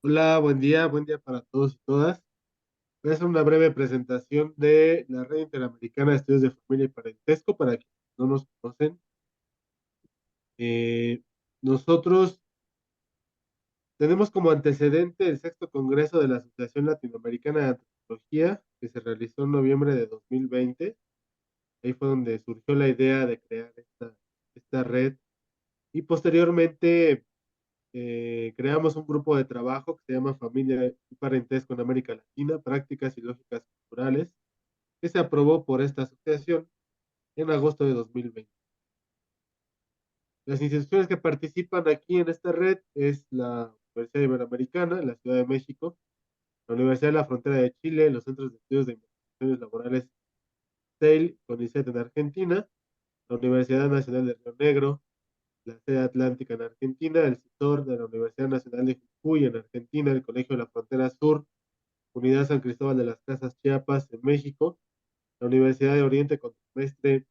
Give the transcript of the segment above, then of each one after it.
Hola, buen día para todos y todas. Voy a hacer una breve presentación de la Red Interamericana de Estudios de Familia y Parentesco para quienes no nos conocen. Eh, Nosotros tenemos como antecedente el sexto Congreso de la Asociación Latinoamericana de Antropología, que se realizó en noviembre de 2020. Ahí fue donde surgió la idea de crear esta red. Y posteriormente creamos un grupo de trabajo que se llama Familia y Parentesco en América Latina, Prácticas y Lógicas Culturales, que se aprobó por esta asociación en agosto de 2020. Las instituciones que participan aquí en esta red es la Universidad Iberoamericana en la Ciudad de México, la Universidad de la Frontera de Chile, los Centros de Estudios de Investigaciones Laborales CEIL, CONICET en Argentina, la Universidad Nacional de Río Negro, la sede atlántica en Argentina, el sector de la Universidad Nacional de Jujuy en Argentina, el Colegio de la Frontera Sur, Unidad San Cristóbal de las Casas Chiapas en México, la Universidad de Oriente Contramestre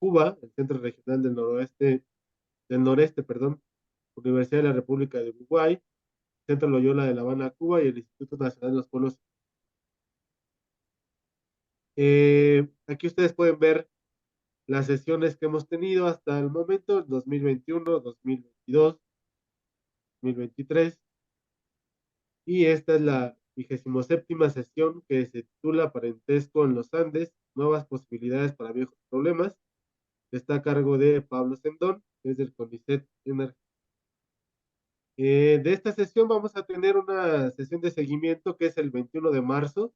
Cuba, el Centro Regional del Noreste, perdón, Universidad de la República de Uruguay, Centro Loyola de La Habana, Cuba y el Instituto Nacional de los Pueblos. Aquí ustedes pueden ver las sesiones que hemos tenido hasta el momento, 2021, 2022, 2023, y esta es la 27ª sesión que se titula Parentesco en los Andes, nuevas posibilidades para viejos problemas. Está a cargo de Pablo Sendón, que es del CONICET en Argentina. De esta sesión vamos a tener una sesión de seguimiento que es el 21 de marzo.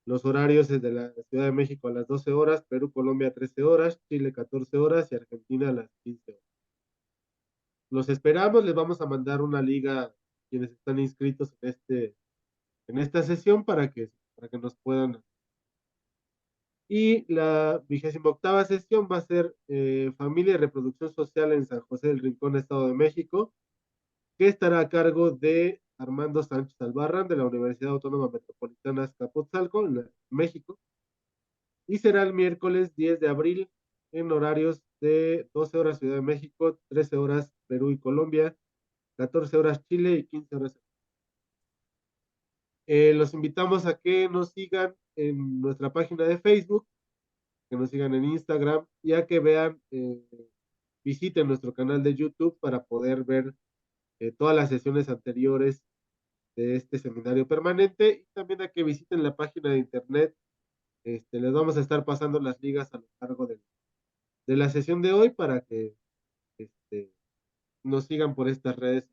Los horarios es de la Ciudad de México a las 12 horas, Perú, Colombia 13 horas, Chile 14 horas y Argentina a las 15 horas. Los esperamos, les vamos a mandar una liga a quienes están inscritos en esta sesión para que nos puedan. Y la 28ª sesión va a ser Familia y Reproducción Social en San José del Rincón, Estado de México, que estará a cargo de Armando Sánchez Albarrán de la Universidad Autónoma Metropolitana Azcapotzalco, en México, y será el miércoles 10 de abril en horarios de 12 horas Ciudad de México, 13 horas Perú y Colombia, 14 horas Chile y 15 horas. Los invitamos a que nos sigan en nuestra página de Facebook, que nos sigan en Instagram y a que vean, visiten nuestro canal de YouTube para poder ver todas las sesiones anteriores de este seminario permanente y también a que visiten la página de internet. Les vamos a estar pasando las ligas a lo largo de la sesión de hoy para que este, nos sigan por estas redes.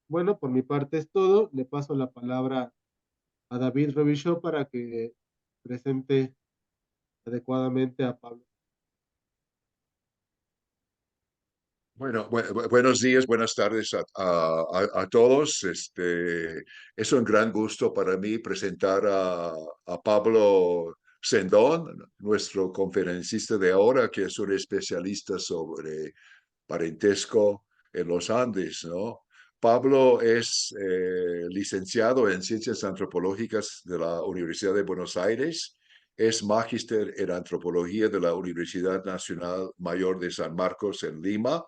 Bueno, por mi parte es todo. Le paso la palabra a David Robichaud para que presente adecuadamente a Pablo. Bueno, buenos días, buenas tardes a todos. Es un gran gusto para mí presentar a Pablo Sendón, nuestro conferencista de ahora, que es un especialista sobre parentesco en los Andes, ¿no? Pablo es licenciado en Ciencias Antropológicas de la Universidad de Buenos Aires, es magíster en Antropología de la Universidad Nacional Mayor de San Marcos en Lima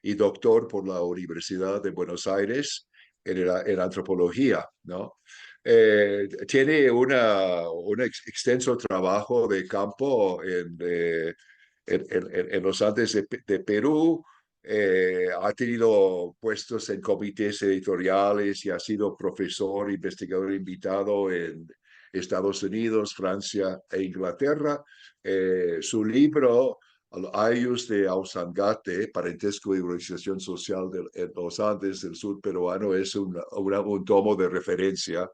y doctor por la Universidad de Buenos Aires en Antropología, ¿no? Tiene un extenso trabajo de campo en los Andes de Perú, ha tenido puestos en comités editoriales y ha sido profesor, investigador invitado en Estados Unidos, Francia e Inglaterra. Su libro, Ayllus de Ausangate, Parentesco y Organización Social en los Andes del sur peruano, es un tomo de referencia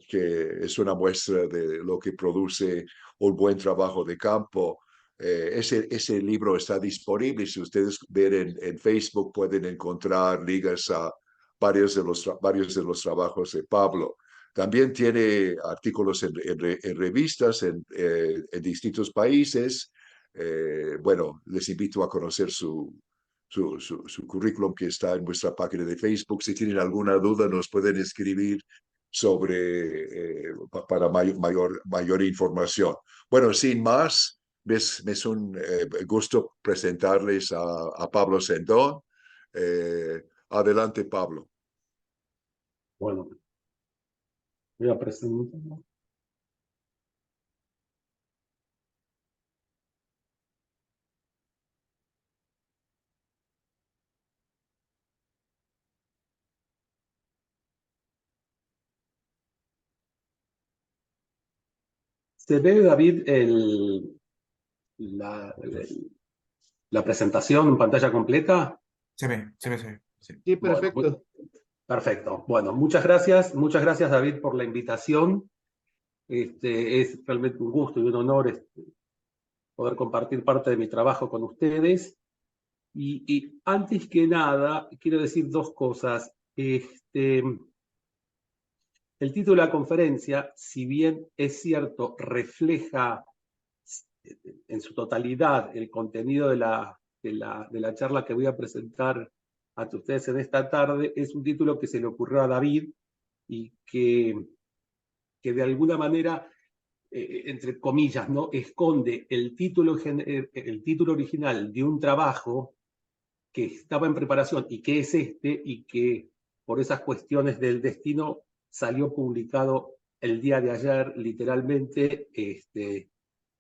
que es una muestra de lo que produce un buen trabajo de campo. Ese libro está disponible. Si ustedes ven en Facebook, pueden encontrar ligas a varios de los trabajos de Pablo. También tiene artículos en revistas en distintos países. Bueno, les invito a conocer su currículum que está en nuestra página de Facebook. Si tienen alguna duda, nos pueden escribir para mayor información. Bueno, sin más, me es un gusto presentarles a Pablo Sendón. Adelante, Pablo. Bueno, voy a presentar. ¿Se ve, David, la, la presentación en pantalla completa? Se ve, se ve, se ve. Sí. Sí, Bueno, perfecto. perfecto. Bueno, muchas gracias David por la invitación. Es realmente un gusto y un honor poder compartir parte de mi trabajo con ustedes. Y antes que nada, quiero decir dos cosas. El título de la conferencia, si bien es cierto, refleja en su totalidad el contenido de la charla que voy a presentar ante ustedes en esta tarde, es un título que se le ocurrió a David y que de alguna manera, entre comillas, ¿no?, esconde el título original de un trabajo que estaba en preparación y que es y que por esas cuestiones del destino salió publicado el día de ayer, literalmente,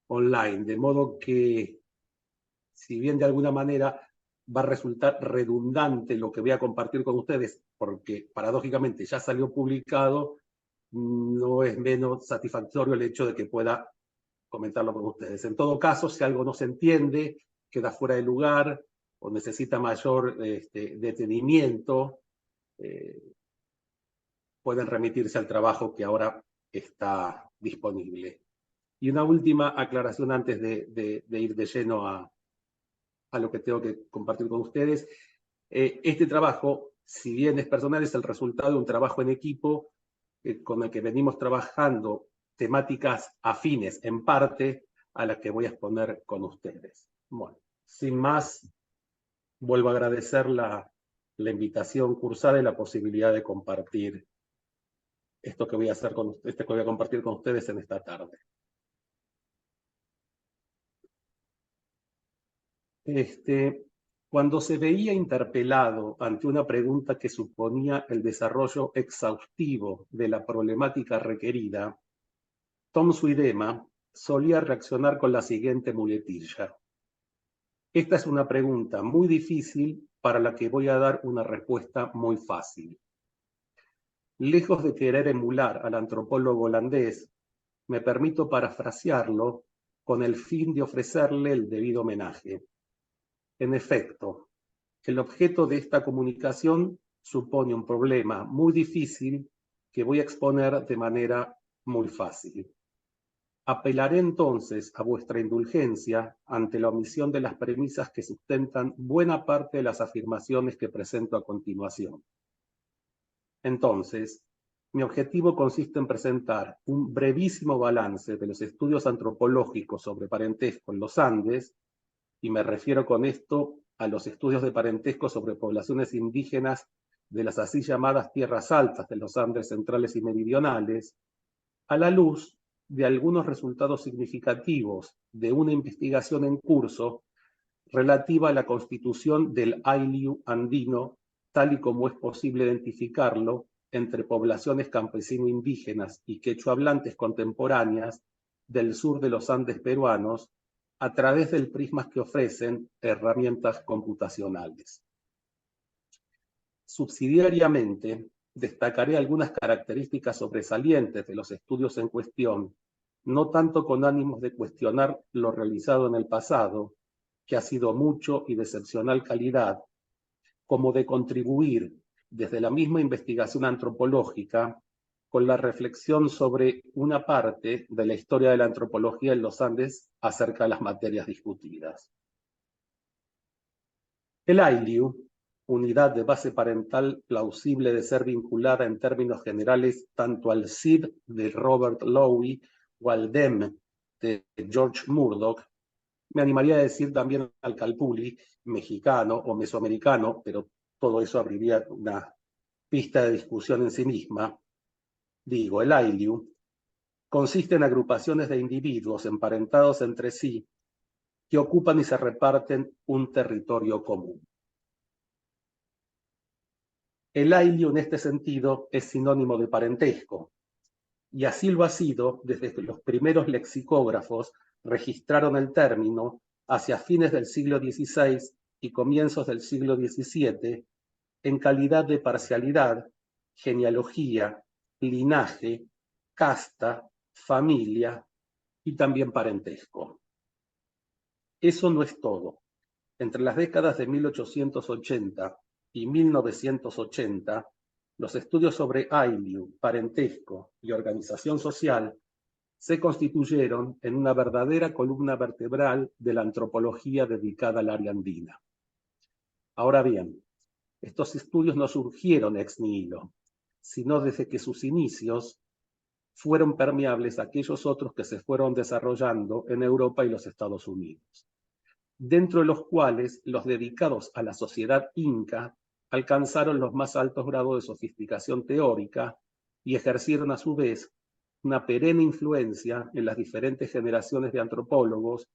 online. De modo que, si bien de alguna manera va a resultar redundante lo que voy a compartir con ustedes, porque paradójicamente ya salió publicado, no es menos satisfactorio el hecho de que pueda comentarlo con ustedes. En todo caso, si algo no se entiende, queda fuera de lugar o necesita mayor detenimiento, pueden remitirse al trabajo que ahora está disponible. Y una última aclaración antes de ir de lleno a lo que tengo que compartir con ustedes. Este trabajo, si bien es personal, es el resultado de un trabajo en equipo con el que venimos trabajando temáticas afines, en parte, a las que voy a exponer con ustedes. Bueno, sin más, vuelvo a agradecer la invitación cursada y la posibilidad de compartir esto que voy a hacer que voy a compartir con ustedes en esta tarde. Cuando se veía interpelado ante una pregunta que suponía el desarrollo exhaustivo de la problemática requerida, Tom Suidema solía reaccionar con la siguiente muletilla: esta es una pregunta muy difícil para la que voy a dar una respuesta muy fácil. Lejos de querer emular al antropólogo holandés, me permito parafrasearlo con el fin de ofrecerle el debido homenaje. En efecto, el objeto de esta comunicación supone un problema muy difícil que voy a exponer de manera muy fácil. Apelaré entonces a vuestra indulgencia ante la omisión de las premisas que sustentan buena parte de las afirmaciones que presento a continuación. Entonces, mi objetivo consiste en presentar un brevísimo balance de los estudios antropológicos sobre parentesco en los Andes, y me refiero con esto a los estudios de parentesco sobre poblaciones indígenas de las así llamadas tierras altas de los Andes centrales y meridionales, a la luz de algunos resultados significativos de una investigación en curso relativa a la constitución del Ayllu andino, tal y como es posible identificarlo entre poblaciones campesino-indígenas y quechua-hablantes contemporáneas del sur de los Andes peruanos, a través del prisma que ofrecen herramientas computacionales. Subsidiariamente, destacaré algunas características sobresalientes de los estudios en cuestión, no tanto con ánimos de cuestionar lo realizado en el pasado, que ha sido mucho y de excepcional calidad, como de contribuir desde la misma investigación antropológica con la reflexión sobre una parte de la historia de la antropología en los Andes acerca de las materias discutidas. El Ayllu, unidad de base parental plausible de ser vinculada en términos generales tanto al CID de Robert Lowy o al DEM de George Murdoch, me animaría a decir también al Calpulli, mexicano o mesoamericano, pero todo eso abriría una pista de discusión en sí misma. Digo, el Ayllu consiste en agrupaciones de individuos emparentados entre sí que ocupan y se reparten un territorio común. El aylio en este sentido es sinónimo de parentesco, y así lo ha sido desde que los primeros lexicógrafos registraron el término hacia fines del siglo XVI y comienzos del siglo XVII en calidad de parcialidad, genealogía, linaje, casta, familia y también parentesco. Eso no es todo. Entre las décadas de 1880 y 1980, los estudios sobre aylio, parentesco y organización social se constituyeron en una verdadera columna vertebral de la antropología dedicada al área andina. Ahora bien, estos estudios no surgieron ex nihilo, sino desde que sus inicios fueron permeables a aquellos otros que se fueron desarrollando en Europa y los Estados Unidos, dentro de los cuales los dedicados a la sociedad inca alcanzaron los más altos grados de sofisticación teórica y ejercieron a su vez una perenne influencia en las diferentes generaciones de antropólogos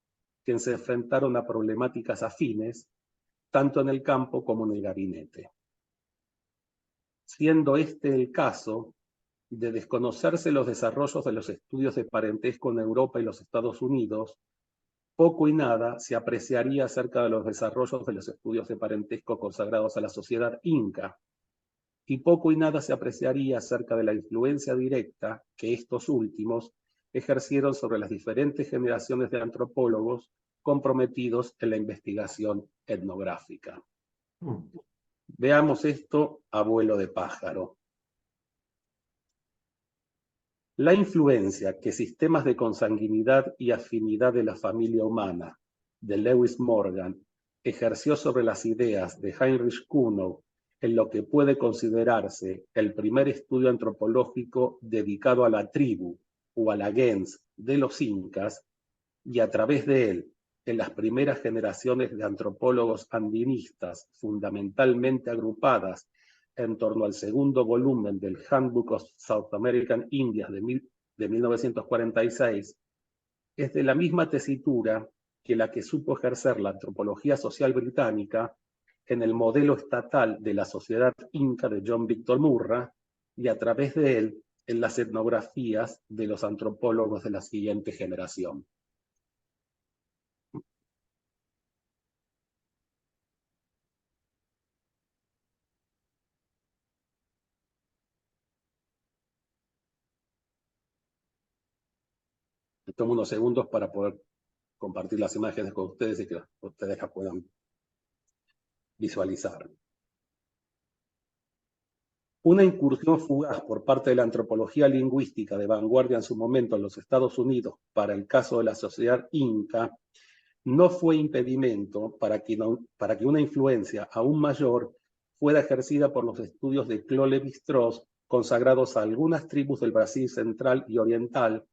que se enfrentaron a problemáticas afines, tanto en el campo como en el gabinete. Siendo este el caso, de desconocerse los desarrollos de los estudios de parentesco en Europa y los Estados Unidos, poco y nada se apreciaría acerca de los desarrollos de los estudios de parentesco consagrados a la sociedad inca, y poco y nada se apreciaría acerca de la influencia directa que estos últimos ejercieron sobre las diferentes generaciones de antropólogos comprometidos en la investigación etnográfica. Veamos esto a vuelo de pájaro. La influencia que sistemas de consanguinidad y afinidad de la familia humana de Lewis Morgan ejerció sobre las ideas de Heinrich Kuno en lo que puede considerarse el primer estudio antropológico dedicado a la tribu o a la gens de los incas, y a través de él en las primeras generaciones de antropólogos andinistas fundamentalmente agrupadas en torno al segundo volumen del Handbook of South American Indians de 1946, es de la misma tesitura que la que supo ejercer la antropología social británica en el modelo estatal de la sociedad inca de John Victor Murray, y a través de él en las etnografías de los antropólogos de la siguiente generación. Tomo unos segundos para poder compartir las imágenes con ustedes y que ustedes las puedan visualizar. Una incursión fugaz por parte de la antropología lingüística de vanguardia en su momento en los Estados Unidos para el caso de la sociedad inca no fue impedimento para que una influencia aún mayor fuera ejercida por los estudios de Claude Lévi-Strauss consagrados a algunas tribus del Brasil central y oriental,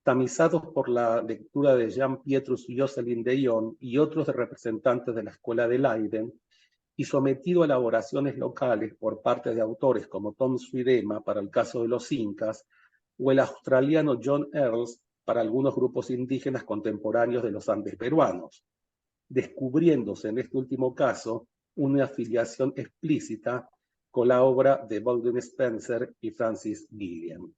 tamizados por la lectura de Jean Pietrus Josselin de Ion y otros representantes de la Escuela de Leiden, y sometido a elaboraciones locales por parte de autores como Tom Suyama para el caso de los incas, o el australiano John Earls para algunos grupos indígenas contemporáneos de los Andes peruanos, descubriéndose en este último caso una afiliación explícita con la obra de Baldwin Spencer y Francis Gilliam.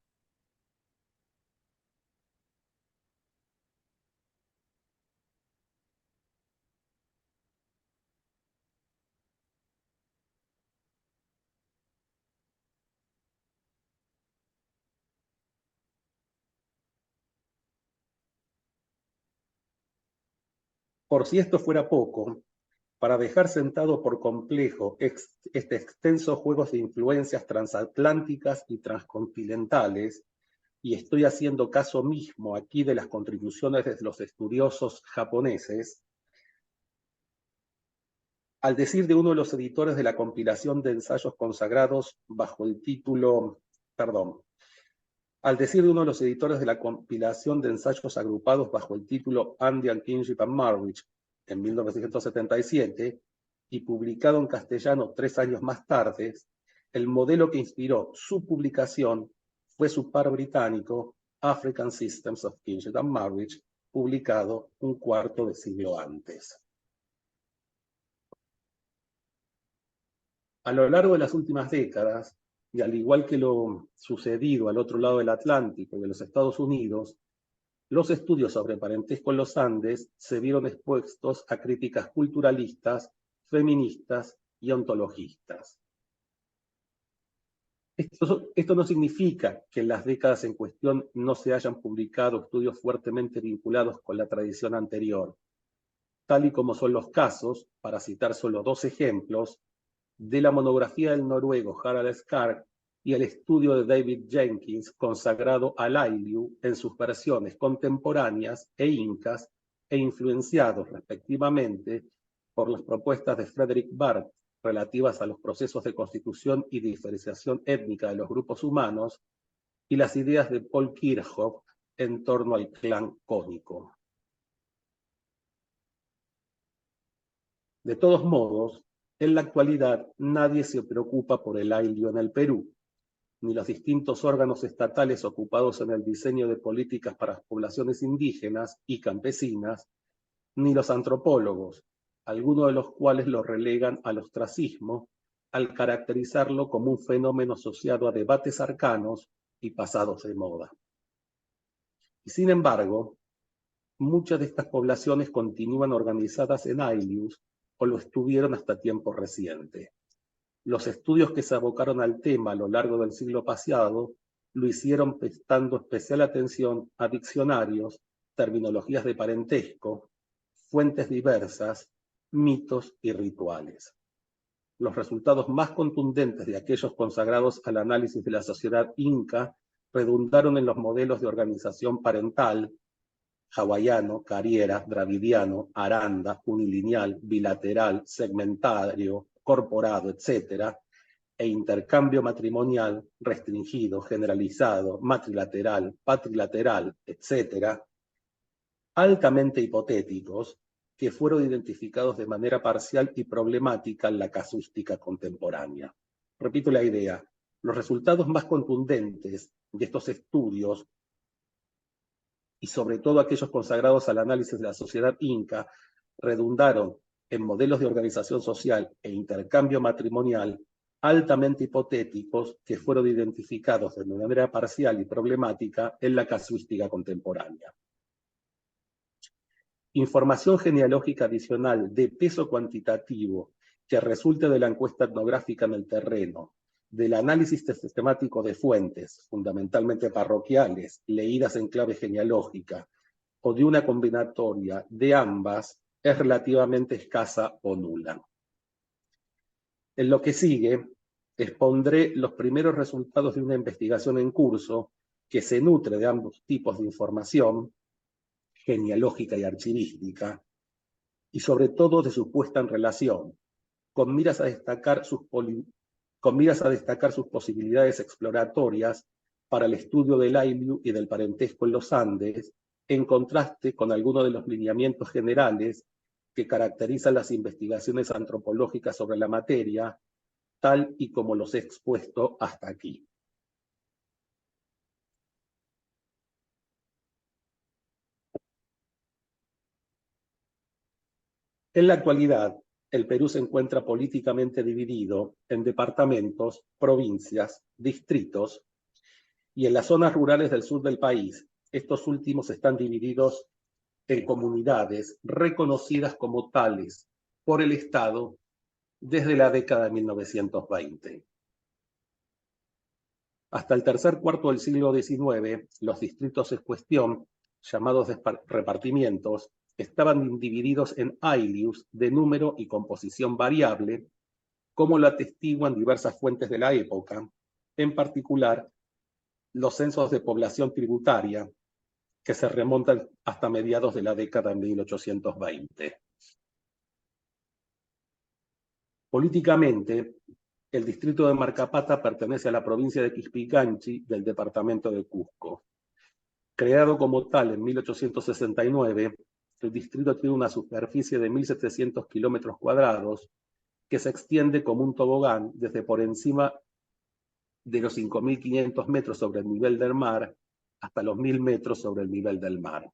Por si esto fuera poco, para dejar sentado por complejo este extenso juego de influencias transatlánticas y transcontinentales, y estoy haciendo caso mismo aquí de las contribuciones de los estudiosos japoneses, al decir de uno de los editores de la compilación de ensayos consagrados bajo el título, al decir de uno de los editores de la compilación de ensayos agrupados bajo el título Andean Kinship and Marriage en 1977 y publicado en castellano 3 años más tarde, el modelo que inspiró su publicación fue su par británico African Systems of Kinship and Marriage, publicado un cuarto de siglo antes. A lo largo de las últimas décadas, y al igual que lo sucedido al otro lado del Atlántico y en los Estados Unidos, los estudios sobre parentesco en los Andes se vieron expuestos a críticas culturalistas, feministas y ontologistas. Esto no significa que en las décadas en cuestión no se hayan publicado estudios fuertemente vinculados con la tradición anterior, tal y como son los casos, para citar solo dos ejemplos, de la monografía del noruego Harald Skark y el estudio de David Jenkins consagrado al Ayllu en sus versiones contemporáneas e incas e influenciados respectivamente por las propuestas de Frederick Barth relativas a los procesos de constitución y diferenciación étnica de los grupos humanos y las ideas de Paul Kirchhoff en torno al clan cónico. De todos modos, en la actualidad nadie se preocupa por el Ayllu en el Perú, ni los distintos órganos estatales ocupados en el diseño de políticas para las poblaciones indígenas y campesinas, ni los antropólogos, algunos de los cuales lo relegan al ostracismo al caracterizarlo como un fenómeno asociado a debates arcanos y pasados de moda. Y sin embargo, muchas de estas poblaciones continúan organizadas en Ayllus o lo estuvieron hasta tiempo reciente. Los estudios que se abocaron al tema a lo largo del siglo pasado lo hicieron prestando especial atención a diccionarios, terminologías de parentesco, fuentes diversas, mitos y rituales. Los resultados más contundentes de aquellos consagrados al análisis de la sociedad inca redundaron en los modelos de organización parental, hawaiano, cariera, dravidiano, aranda, unilineal, bilateral, segmentario, corporado, etc., e intercambio matrimonial restringido, generalizado, matrilateral, patrilateral, etc., altamente hipotéticos, que fueron identificados de manera parcial y problemática en la casuística contemporánea. Repito la idea, los resultados más contundentes de estos estudios, y sobre todo aquellos consagrados al análisis de la sociedad inca, redundaron en modelos de organización social e intercambio matrimonial altamente hipotéticos que fueron identificados de manera parcial y problemática en la casuística contemporánea. Información genealógica adicional de peso cuantitativo que resulte de la encuesta etnográfica en el terreno, del análisis sistemático de fuentes, fundamentalmente parroquiales, leídas en clave genealógica, o de una combinatoria de ambas, es relativamente escasa o nula. En lo que sigue, expondré los primeros resultados de una investigación en curso que se nutre de ambos tipos de información, genealógica y archivística, y sobre todo de su puesta en relación, con miras a destacar sus posibilidades exploratorias para el estudio del Ayllu y del parentesco en los Andes, en contraste con algunos de los lineamientos generales que caracterizan las investigaciones antropológicas sobre la materia, tal y como los he expuesto hasta aquí. En la actualidad, el Perú se encuentra políticamente dividido en departamentos, provincias, distritos, y en las zonas rurales del sur del país, estos últimos están divididos en comunidades reconocidas como tales por el Estado desde la década de 1920. Hasta el tercer cuarto del siglo XIX, los distritos en cuestión, llamados repartimientos, estaban divididos en ayllus de número y composición variable, como lo atestiguan diversas fuentes de la época, en particular los censos de población tributaria, que se remontan hasta mediados de la década de 1820. Políticamente, el distrito de Marcapata pertenece a la provincia de Quispicanchi del departamento de Cusco. Creado como tal en 1869, el distrito tiene una superficie de 1.700 kilómetros cuadrados que se extiende como un tobogán desde por encima de los 5.500 metros sobre el nivel del mar hasta los 1.000 metros sobre el nivel del mar.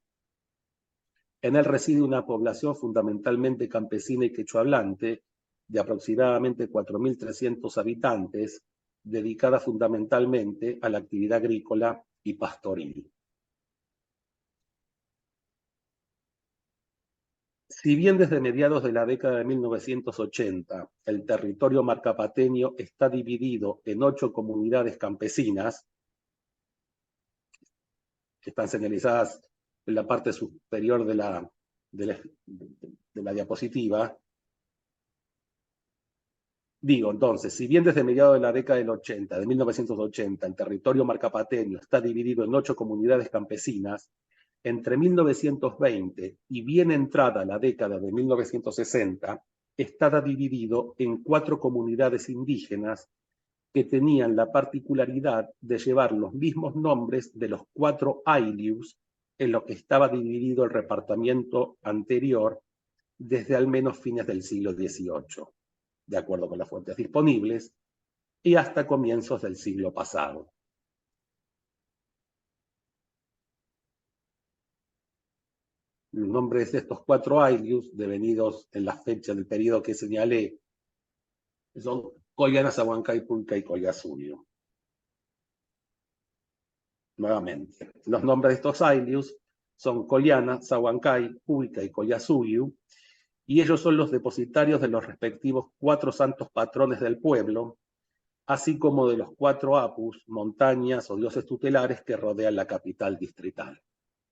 En él reside una población fundamentalmente campesina y quechua hablante, de aproximadamente 4.300 habitantes, dedicada fundamentalmente a la actividad agrícola y pastoril. Si bien desde mediados de la década de 1980 el territorio marcapateño está dividido en 8 comunidades campesinas, que están señalizadas en la parte superior de la diapositiva. Digo, entonces, si bien desde mediados de la década del 80, de 1980, el territorio marcapateño está dividido en 8 comunidades campesinas, entre 1920 y bien entrada la década de 1960, estaba dividido en 4 comunidades indígenas que tenían la particularidad de llevar los mismos nombres de los 4 aylus en los que estaba dividido el repartimiento anterior desde al menos fines del siglo XVIII, de acuerdo con las fuentes disponibles, y hasta comienzos del siglo pasado. Los nombres de estos 4 aylus, devenidos en la fecha del periodo que señalé, son Collana, Sahuancay, Pulca y Collasuyo. Nuevamente, los nombres de estos aylus son Collana, Sahuancay, Pulca y Collasuyo, y ellos son los depositarios de los respectivos 4 santos patrones del pueblo, así como de los 4 apus, montañas o dioses tutelares que rodean la capital distrital.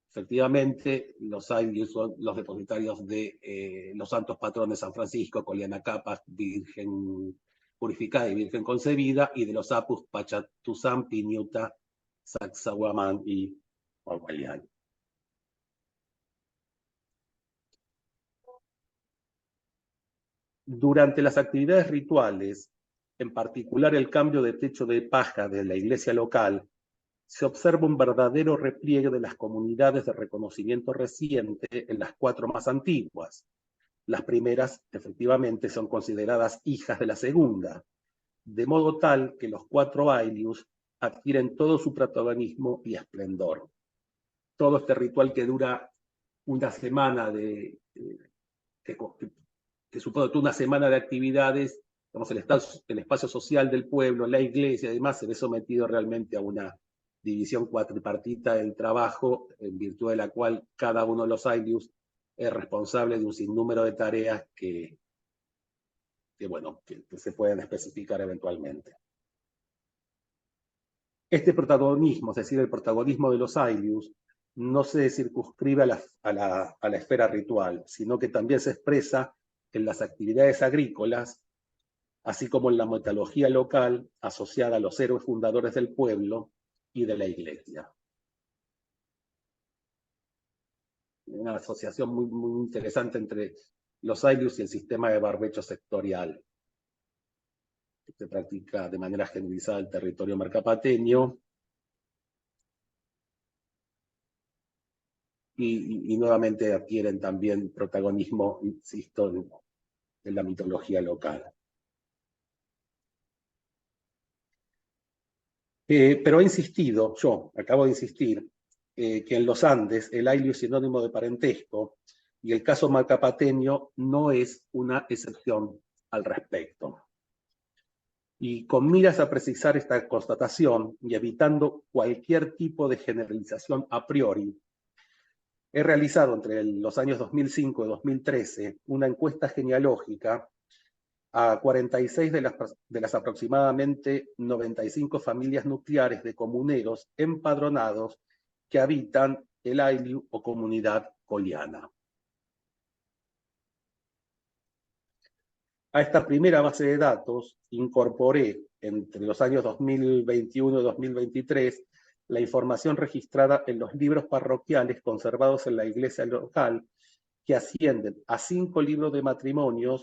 Efectivamente, los aylus son los depositarios de los santos patrones San Francisco, Collana Capas, Virgen Purificada y Virgen Concebida, y de los apus Pachatuzán, Piñuta, Sacsayhuamán y Hualhuayán. Durante las actividades rituales, en particular el cambio de techo de paja de la iglesia local, se observa un verdadero repliegue de las comunidades de reconocimiento reciente en las 4 más antiguas. Las primeras, efectivamente, son consideradas hijas de la segunda, de modo tal que los 4 aylus adquieren todo su protagonismo y esplendor. Todo este ritual que dura una semana que supone toda una semana de actividades, digamos, el espacio social del pueblo, la iglesia y demás, se ve sometido realmente a una división cuatripartita del trabajo, en virtud de la cual cada uno de los aylus es responsable de un sinnúmero de tareas que se pueden especificar eventualmente. Este protagonismo, es decir, el protagonismo de los aylus, no se circunscribe a la esfera ritual, sino que también se expresa en las actividades agrícolas, así como en la mitología local asociada a los héroes fundadores del pueblo y de la iglesia. Una asociación muy, muy interesante entre los aylus y el sistema de barbecho sectorial, que se practica de manera generalizada en el territorio marcapateño, y nuevamente adquieren también protagonismo, insisto, en la mitología local. Pero he insistido, yo acabo de insistir, que en los Andes el ayllu es sinónimo de parentesco, y el caso marcapateño no es una excepción al respecto. Y con miras a precisar esta constatación y evitando cualquier tipo de generalización a priori, he realizado entre los años 2005 y 2013 una encuesta genealógica a 46 de las aproximadamente 95 familias nucleares de comuneros empadronados que habitan el ayllu o comunidad collana. A esta primera base de datos incorporé entre los años 2021 y 2023 la información registrada en los libros parroquiales conservados en la iglesia local, que ascienden a 5 libros de matrimonio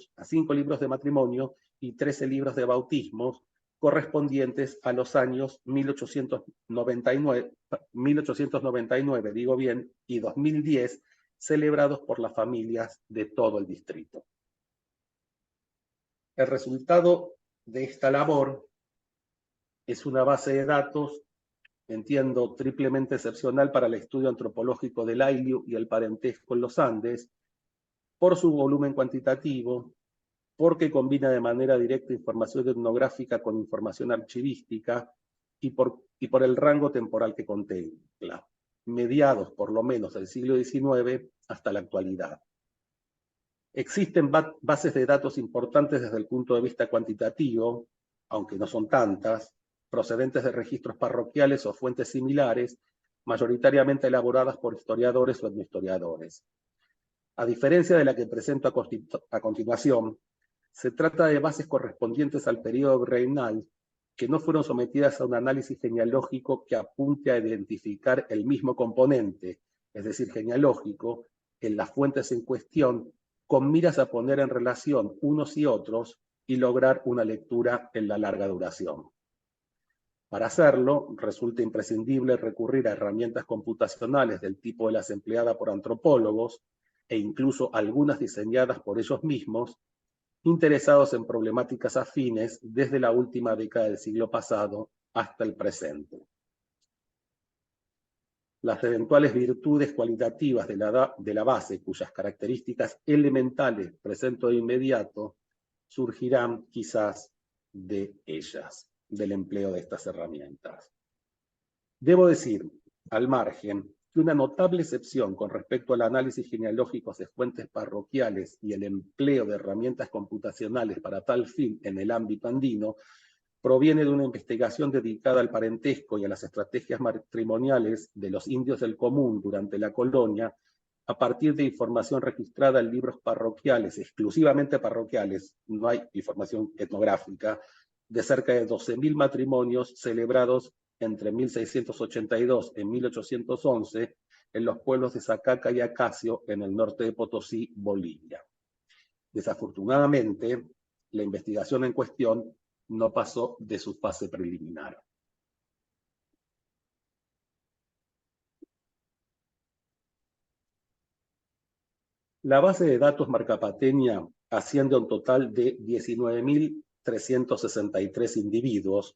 y 13 libros de bautismos, correspondientes a los años 1899, digo bien, y 2010, celebrados por las familias de todo el distrito. El resultado de esta labor es una base de datos, entiendo, triplemente excepcional para el estudio antropológico del ayllu y el parentesco en los Andes, por su volumen cuantitativo, porque combina de manera directa información etnográfica con información archivística y por el rango temporal que contempla, mediados por lo menos del siglo XIX hasta la actualidad. Existen bases de datos importantes desde el punto de vista cuantitativo, aunque no son tantas, procedentes de registros parroquiales o fuentes similares, mayoritariamente elaboradas por historiadores o etnohistoriadores. A diferencia de la que presento a continuación, se trata de bases correspondientes al periodo virreinal que no fueron sometidas a un análisis genealógico que apunte a identificar el mismo componente, es decir, genealógico, en las fuentes en cuestión, con miras a poner en relación unos y otros y lograr una lectura en la larga duración. Para hacerlo, resulta imprescindible recurrir a herramientas computacionales del tipo de las empleadas por antropólogos e incluso algunas diseñadas por ellos mismos, interesados en problemáticas afines desde la última década del siglo pasado hasta el presente. Las eventuales virtudes cualitativas de la base, cuyas características elementales presento de inmediato, surgirán quizás de ellas, del empleo de estas herramientas. Debo decir, al margen, que una notable excepción con respecto al análisis genealógico de fuentes parroquiales y el empleo de herramientas computacionales para tal fin en el ámbito andino proviene de una investigación dedicada al parentesco y a las estrategias matrimoniales de los indios del común durante la colonia, a partir de información registrada en libros parroquiales, exclusivamente parroquiales, no hay información etnográfica, de cerca de 12.000 matrimonios celebrados entre 1682 y 1811 en los pueblos de Zacaca y Acacio, en el norte de Potosí, Bolivia. Desafortunadamente, la investigación en cuestión no pasó de su fase preliminar. La base de datos marcapateña asciende a un total de 19.363 individuos.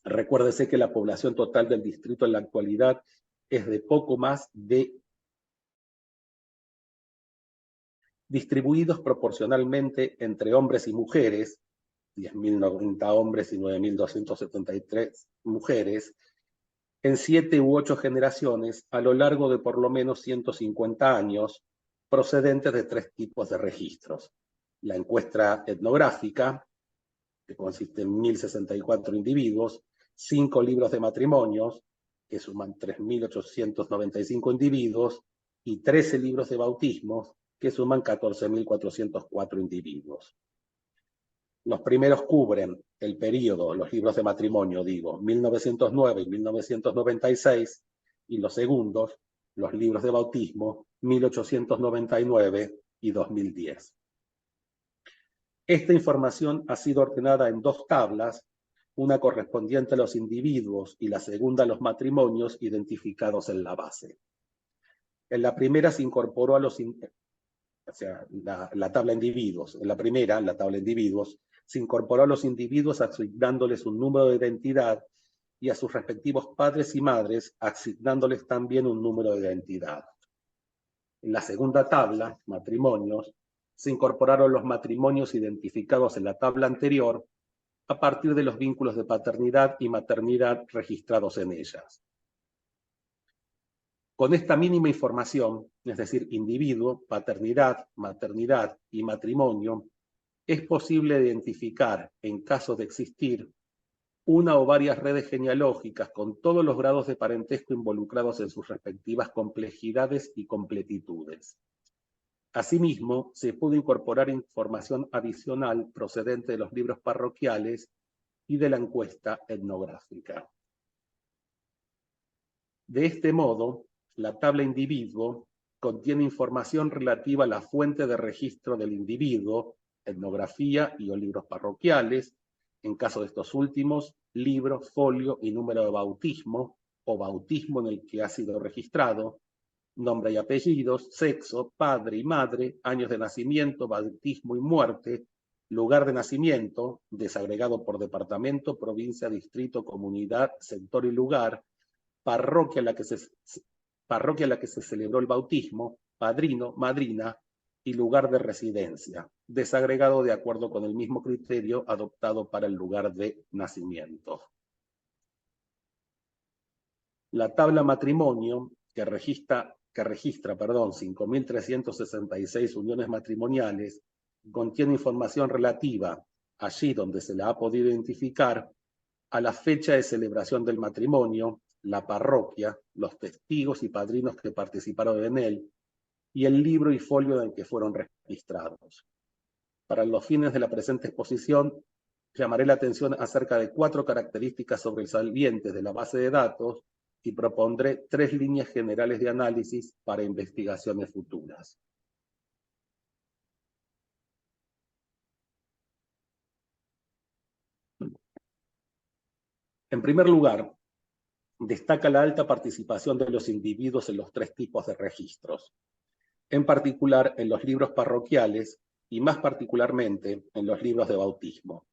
Recuérdese que la población total del distrito en la actualidad es de poco más de, distribuidos proporcionalmente entre hombres y mujeres, 10.090 hombres y 9.273 mujeres, en 7 u 8 generaciones a lo largo de por lo menos 150 años, procedentes de 3 tipos de registros. La encuesta etnográfica, que consiste en 1.064 individuos, 5 libros de matrimonios, que suman 3.895 individuos, y 13 libros de bautismos, que suman 14.404 individuos. Los primeros cubren el periodo, los libros de matrimonio, 1909 y 1996, y los segundos, los libros de bautismo, 1899 y 2010. Esta información ha sido ordenada en 2 tablas, una correspondiente a los individuos y la segunda a los matrimonios identificados en la base. En la primera se incorporó a los, la tabla individuos, en la primera, la tabla individuos, se incorporó a los individuos asignándoles un número de identidad y a sus respectivos padres y madres asignándoles también un número de identidad. En la segunda tabla, matrimonios, se incorporaron los matrimonios identificados en la tabla anterior a partir de los vínculos de paternidad y maternidad registrados en ellas. Con esta mínima información, es decir, individuo, paternidad, maternidad y matrimonio, es posible identificar, en caso de existir, una o varias redes genealógicas con todos los grados de parentesco involucrados en sus respectivas complejidades y completitudes. Asimismo, se pudo incorporar información adicional procedente de los libros parroquiales y de la encuesta etnográfica. De este modo, la tabla individuo contiene información relativa a la fuente de registro del individuo, etnografía y o libros parroquiales, en caso de estos últimos, libro, folio y número de bautismo o bautismo en el que ha sido registrado, nombre y apellidos, sexo, padre y madre, años de nacimiento, bautismo y muerte, lugar de nacimiento, desagregado por departamento, provincia, distrito, comunidad, sector y lugar, parroquia en la que se celebró el bautismo, padrino, madrina y lugar de residencia, desagregado de acuerdo con el mismo criterio adoptado para el lugar de nacimiento. La tabla matrimonio, que registra 5.366 uniones matrimoniales, contiene información relativa, allí donde se la ha podido identificar, a la fecha de celebración del matrimonio, la parroquia, los testigos y padrinos que participaron en él, y el libro y folio en que fueron registrados. Para los fines de la presente exposición, llamaré la atención acerca de 4 características sobresalientes de la base de datos y propondré 3 líneas generales de análisis para investigaciones futuras. En primer lugar, destaca la alta participación de los individuos en los 3 tipos de registros, en particular en los libros parroquiales y más particularmente en los libros de bautismo.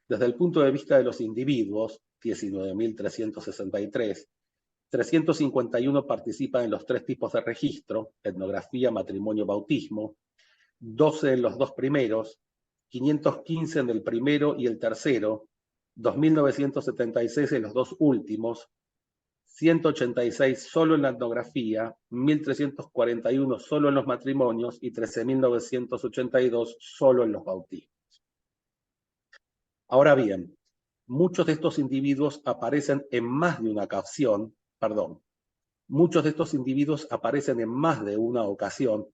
Desde el punto de vista de los individuos, 19.363, 351 participan en los 3 tipos de registro, etnografía, matrimonio, bautismo, 12 en los 2 primeros, 515 en el primero y el tercero, 2.976 en los 2 últimos, 186 solo en la etnografía, 1.341 solo en los matrimonios y 13.982 solo en los bautismos. Ahora bien, muchos de estos individuos aparecen en más de una ocasión, muchos de estos individuos aparecen en más de una ocasión,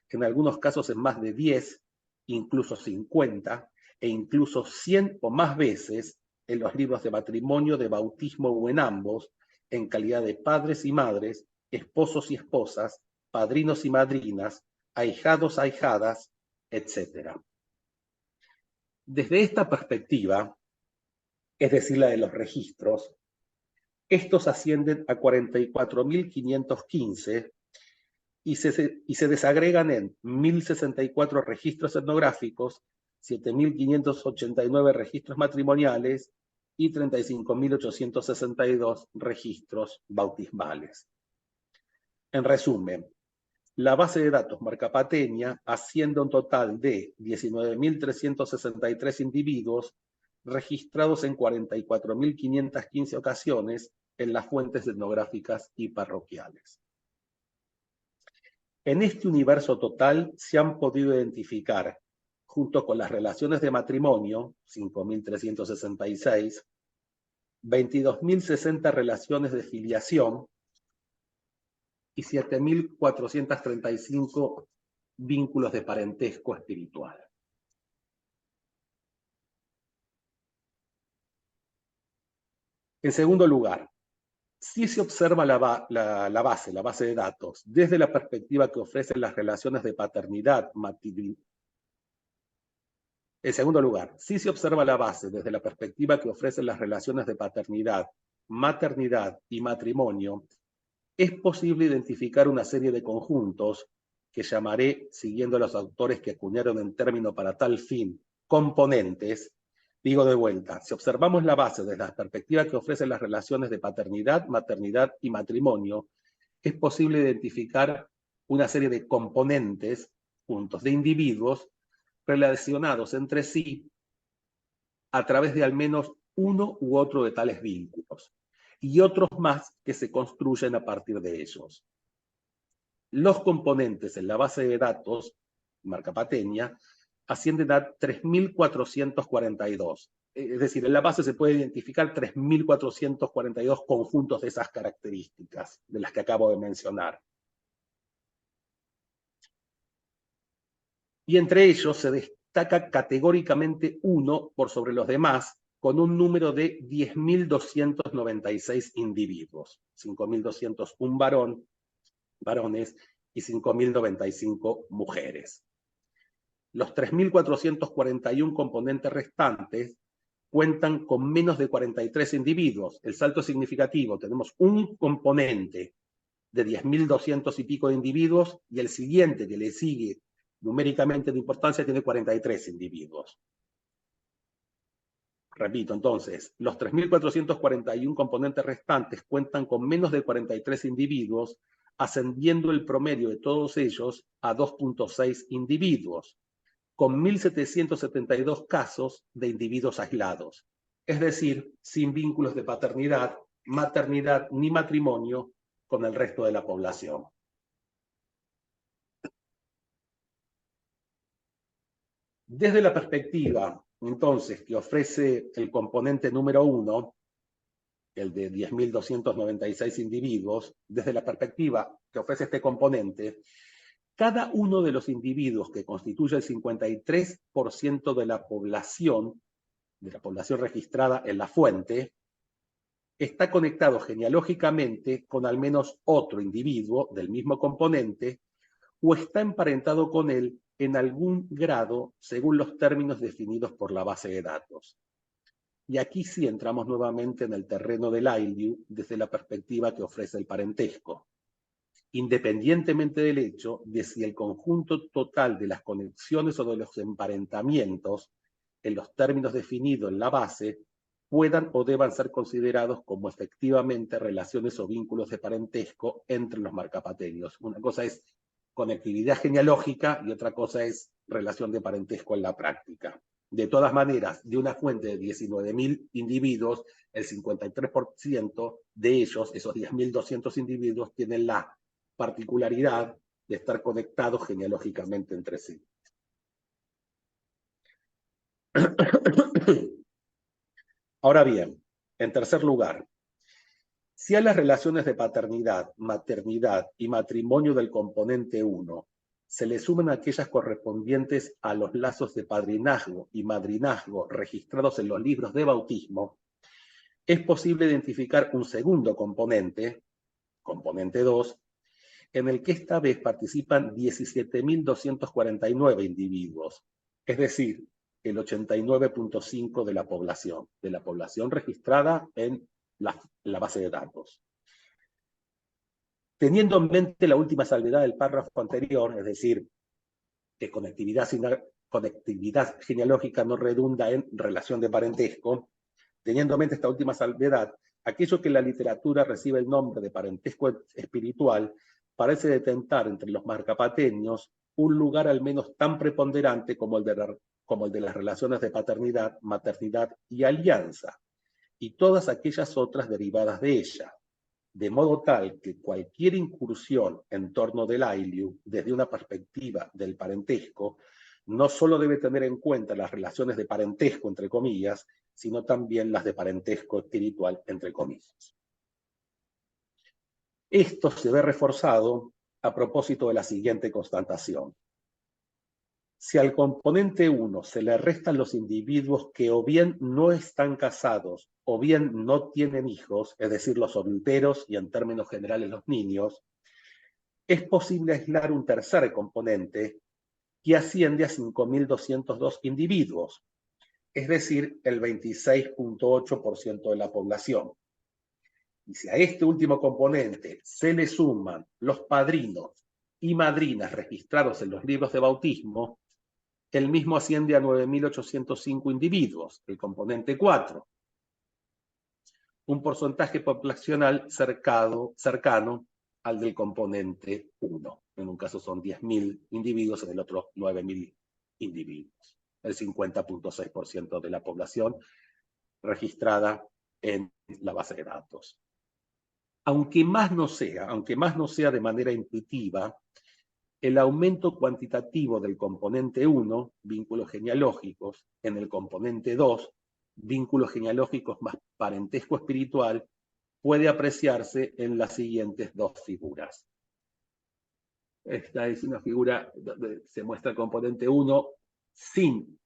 en algunos casos en más de 10, incluso 50, e incluso 100 o más veces en los libros de matrimonio, de bautismo o en ambos, en calidad de padres y madres, esposos y esposas, padrinos y madrinas, ahijados, ahijadas, etc. Desde esta perspectiva, es decir, la de los registros, estos ascienden a 44.515 y se desagregan en 1.064 registros etnográficos, 7.589 registros matrimoniales y 35.862 registros bautismales. En resumen, la base de datos marcapateña asciende a un total de 19.363 individuos registrados en 44.515 ocasiones en las fuentes etnográficas y parroquiales. En este universo total se han podido identificar, junto con las relaciones de matrimonio, 5.366, 22.060 relaciones de filiación y 7.435 vínculos de parentesco espiritual. En segundo lugar, si se observa la base de datos desde la perspectiva que ofrecen las relaciones de paternidad, en segundo lugar, si se observa la base desde la perspectiva que ofrecen las relaciones de paternidad, maternidad y matrimonio, es posible identificar una serie de conjuntos que llamaré, siguiendo a los autores que acuñaron el término para tal fin, componentes. Digo de vuelta, si observamos la base desde la perspectiva que ofrecen las relaciones de paternidad, maternidad y matrimonio, es posible identificar una serie de componentes, puntos de individuos, relacionados entre sí a través de al menos uno u otro de tales vínculos, y otros más que se construyen a partir de ellos. Los componentes en la base de datos marcapateña ascienden a 3.442. Es decir, en la base se puede identificar 3.442 conjuntos de esas características, de las que acabo de mencionar. Y entre ellos se destaca categóricamente uno por sobre los demás, con un número de 10.296 individuos, 5.201 varones y 5.095 mujeres. Los 3.441 componentes restantes cuentan con menos de 43 individuos. El salto es significativo. Tenemos un componente de 10.200 y pico de individuos y el siguiente que le sigue numéricamente de importancia tiene 43 individuos. Repito, entonces, los 3.441 componentes restantes cuentan con menos de 43 individuos, ascendiendo el promedio de todos ellos a 2.6 individuos, con 1.772 casos de individuos aislados, es decir, sin vínculos de paternidad, maternidad ni matrimonio con el resto de la población. Desde la perspectiva, entonces, que ofrece el componente número 1, el de 10.296 individuos, desde la perspectiva que ofrece este componente, cada uno de los individuos que constituye el 53% de la población registrada en la fuente, está conectado genealógicamente con al menos otro individuo del mismo componente o está emparentado con él en algún grado según los términos definidos por la base de datos. Y aquí sí entramos nuevamente en el terreno del ILUE desde la perspectiva que ofrece el parentesco. Independientemente del hecho de si el conjunto total de las conexiones o de los emparentamientos en los términos definidos en la base puedan o deban ser considerados como efectivamente relaciones o vínculos de parentesco entre los marcapaterios. Una cosa es conectividad genealógica y otra cosa es relación de parentesco en la práctica. De todas maneras, de una fuente de 19.000 individuos, el 53% de ellos, esos 10.200 individuos, tienen la particularidad de estar conectados genealógicamente entre sí. Ahora bien, en tercer lugar, si a las relaciones de paternidad, maternidad y matrimonio del componente 1 se le suman aquellas correspondientes a los lazos de padrinazgo y madrinazgo registrados en los libros de bautismo, es posible identificar un segundo componente, componente 2, en el que esta vez participan 17.249 individuos, es decir, el 89.5% de la población registrada en la base de datos. Teniendo en mente la última salvedad del párrafo anterior, es decir, que conectividad genealógica no redunda en relación de parentesco, teniendo en mente esta última salvedad, aquello que en la literatura recibe el nombre de parentesco espiritual parece detentar entre los marcapateños un lugar al menos tan preponderante como el de las relaciones de paternidad, maternidad y alianza, y todas aquellas otras derivadas de ella, de modo tal que cualquier incursión en torno del ILUE desde una perspectiva del parentesco no solo debe tener en cuenta las relaciones de parentesco, entre comillas, sino también las de parentesco espiritual, entre comillas. Esto se ve reforzado a propósito de la siguiente constatación. Si al componente 1 se le restan los individuos que o bien no están casados o bien no tienen hijos, es decir, los solteros y en términos generales los niños, es posible aislar un tercer componente que asciende a 5.202 individuos, es decir, el 26.8% de la población. Y si a este último componente se le suman los padrinos y madrinas registrados en los libros de bautismo, el mismo asciende a 9.805 individuos, el componente 4. Un porcentaje poblacional cercano al del componente 1. En un caso son 10.000 individuos, en el otro 9.000 individuos. El 50.6% de la población registrada en la base de datos. Aunque más no sea de manera intuitiva, el aumento cuantitativo del componente 1, vínculos genealógicos, en el componente 2, vínculos genealógicos más parentesco espiritual, puede apreciarse en las siguientes dos figuras. Esta es una figura donde se muestra el componente 1 sin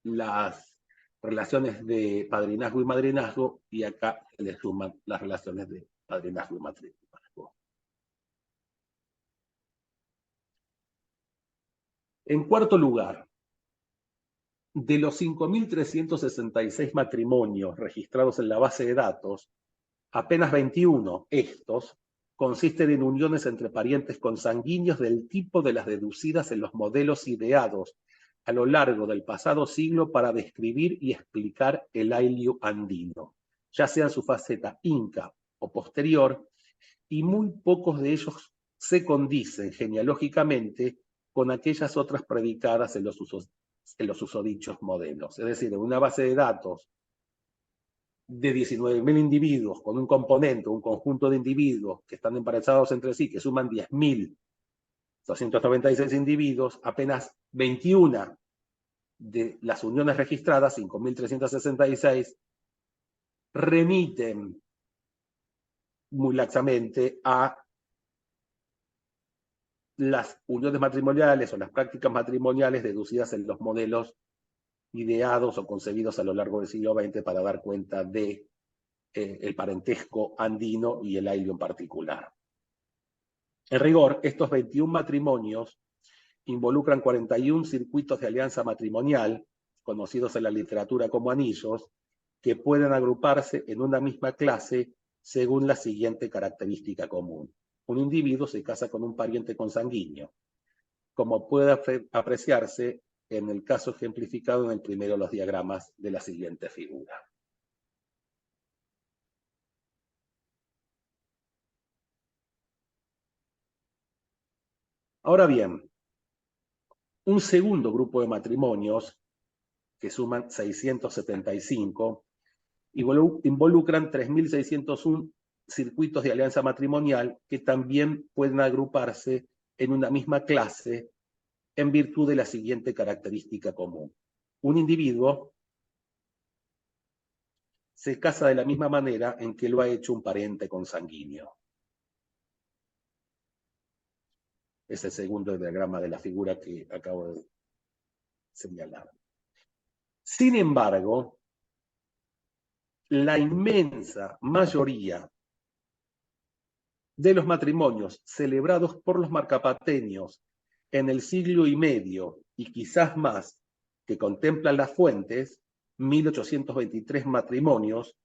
las relaciones de padrinazgo y madrinazgo, y acá se le suman las relaciones de padrinazgo y madrinazgo. En cuarto lugar, de los 5.366 matrimonios registrados en la base de datos, apenas 21, consisten en uniones entre parientes consanguíneos del tipo de las deducidas en los modelos ideados a lo largo del pasado siglo para describir y explicar el ILUE andino, ya sea en su faceta inca o posterior, y muy pocos de ellos se condicen genealógicamente con aquellas otras predicadas en los usos en los susodichos modelos. Es decir, en una base de datos de 19.000 individuos con un componente, un conjunto de individuos que están emparejados entre sí, que suman 10.296 individuos, apenas 21 de las uniones registradas, 5.366, remiten muy laxamente a las uniones matrimoniales o las prácticas matrimoniales deducidas en los modelos ideados o concebidos a lo largo del siglo XX para dar cuenta de el parentesco andino y el ailio en particular. En rigor, estos 21 matrimonios involucran 41 circuitos de alianza matrimonial, conocidos en la literatura como anillos, que pueden agruparse en una misma clase según la siguiente característica común. Un individuo se casa con un pariente consanguíneo, como puede apreciarse en el caso ejemplificado en el primero de los diagramas de la siguiente figura. Ahora bien, un segundo grupo de matrimonios, que suman 675, involucran 3.601 circuitos de alianza matrimonial que también pueden agruparse en una misma clase en virtud de la siguiente característica común. Un individuo se casa de la misma manera en que lo ha hecho un pariente consanguíneo. Es el segundo diagrama de la figura que acabo de señalar. Sin embargo, la inmensa mayoría de los matrimonios celebrados por los marcapateños en el siglo y medio y quizás más que contemplan las fuentes, 1823 matrimonios,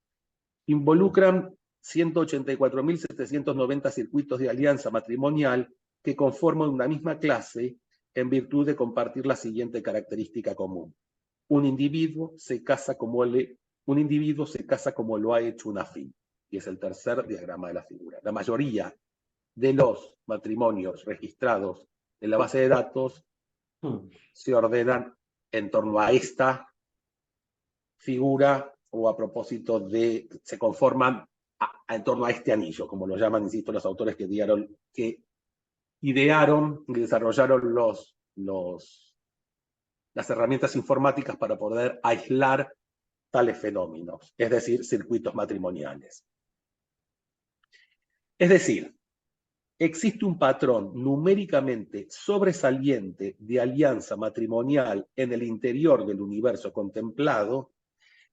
involucran 184.790 circuitos de alianza matrimonial que conforman una misma clase en virtud de compartir la siguiente característica común. Un individuo se casa como lo ha hecho un afín. Y es el tercer diagrama de la figura. La mayoría de los matrimonios registrados en la base de datos se ordenan en torno a esta figura o a propósito de, se conforman en torno a este anillo, como lo llaman, insisto, los autores que idearon y desarrollaron las herramientas informáticas para poder aislar tales fenómenos, es decir, circuitos matrimoniales. Es decir, existe un patrón numéricamente sobresaliente de alianza matrimonial en el interior del universo contemplado,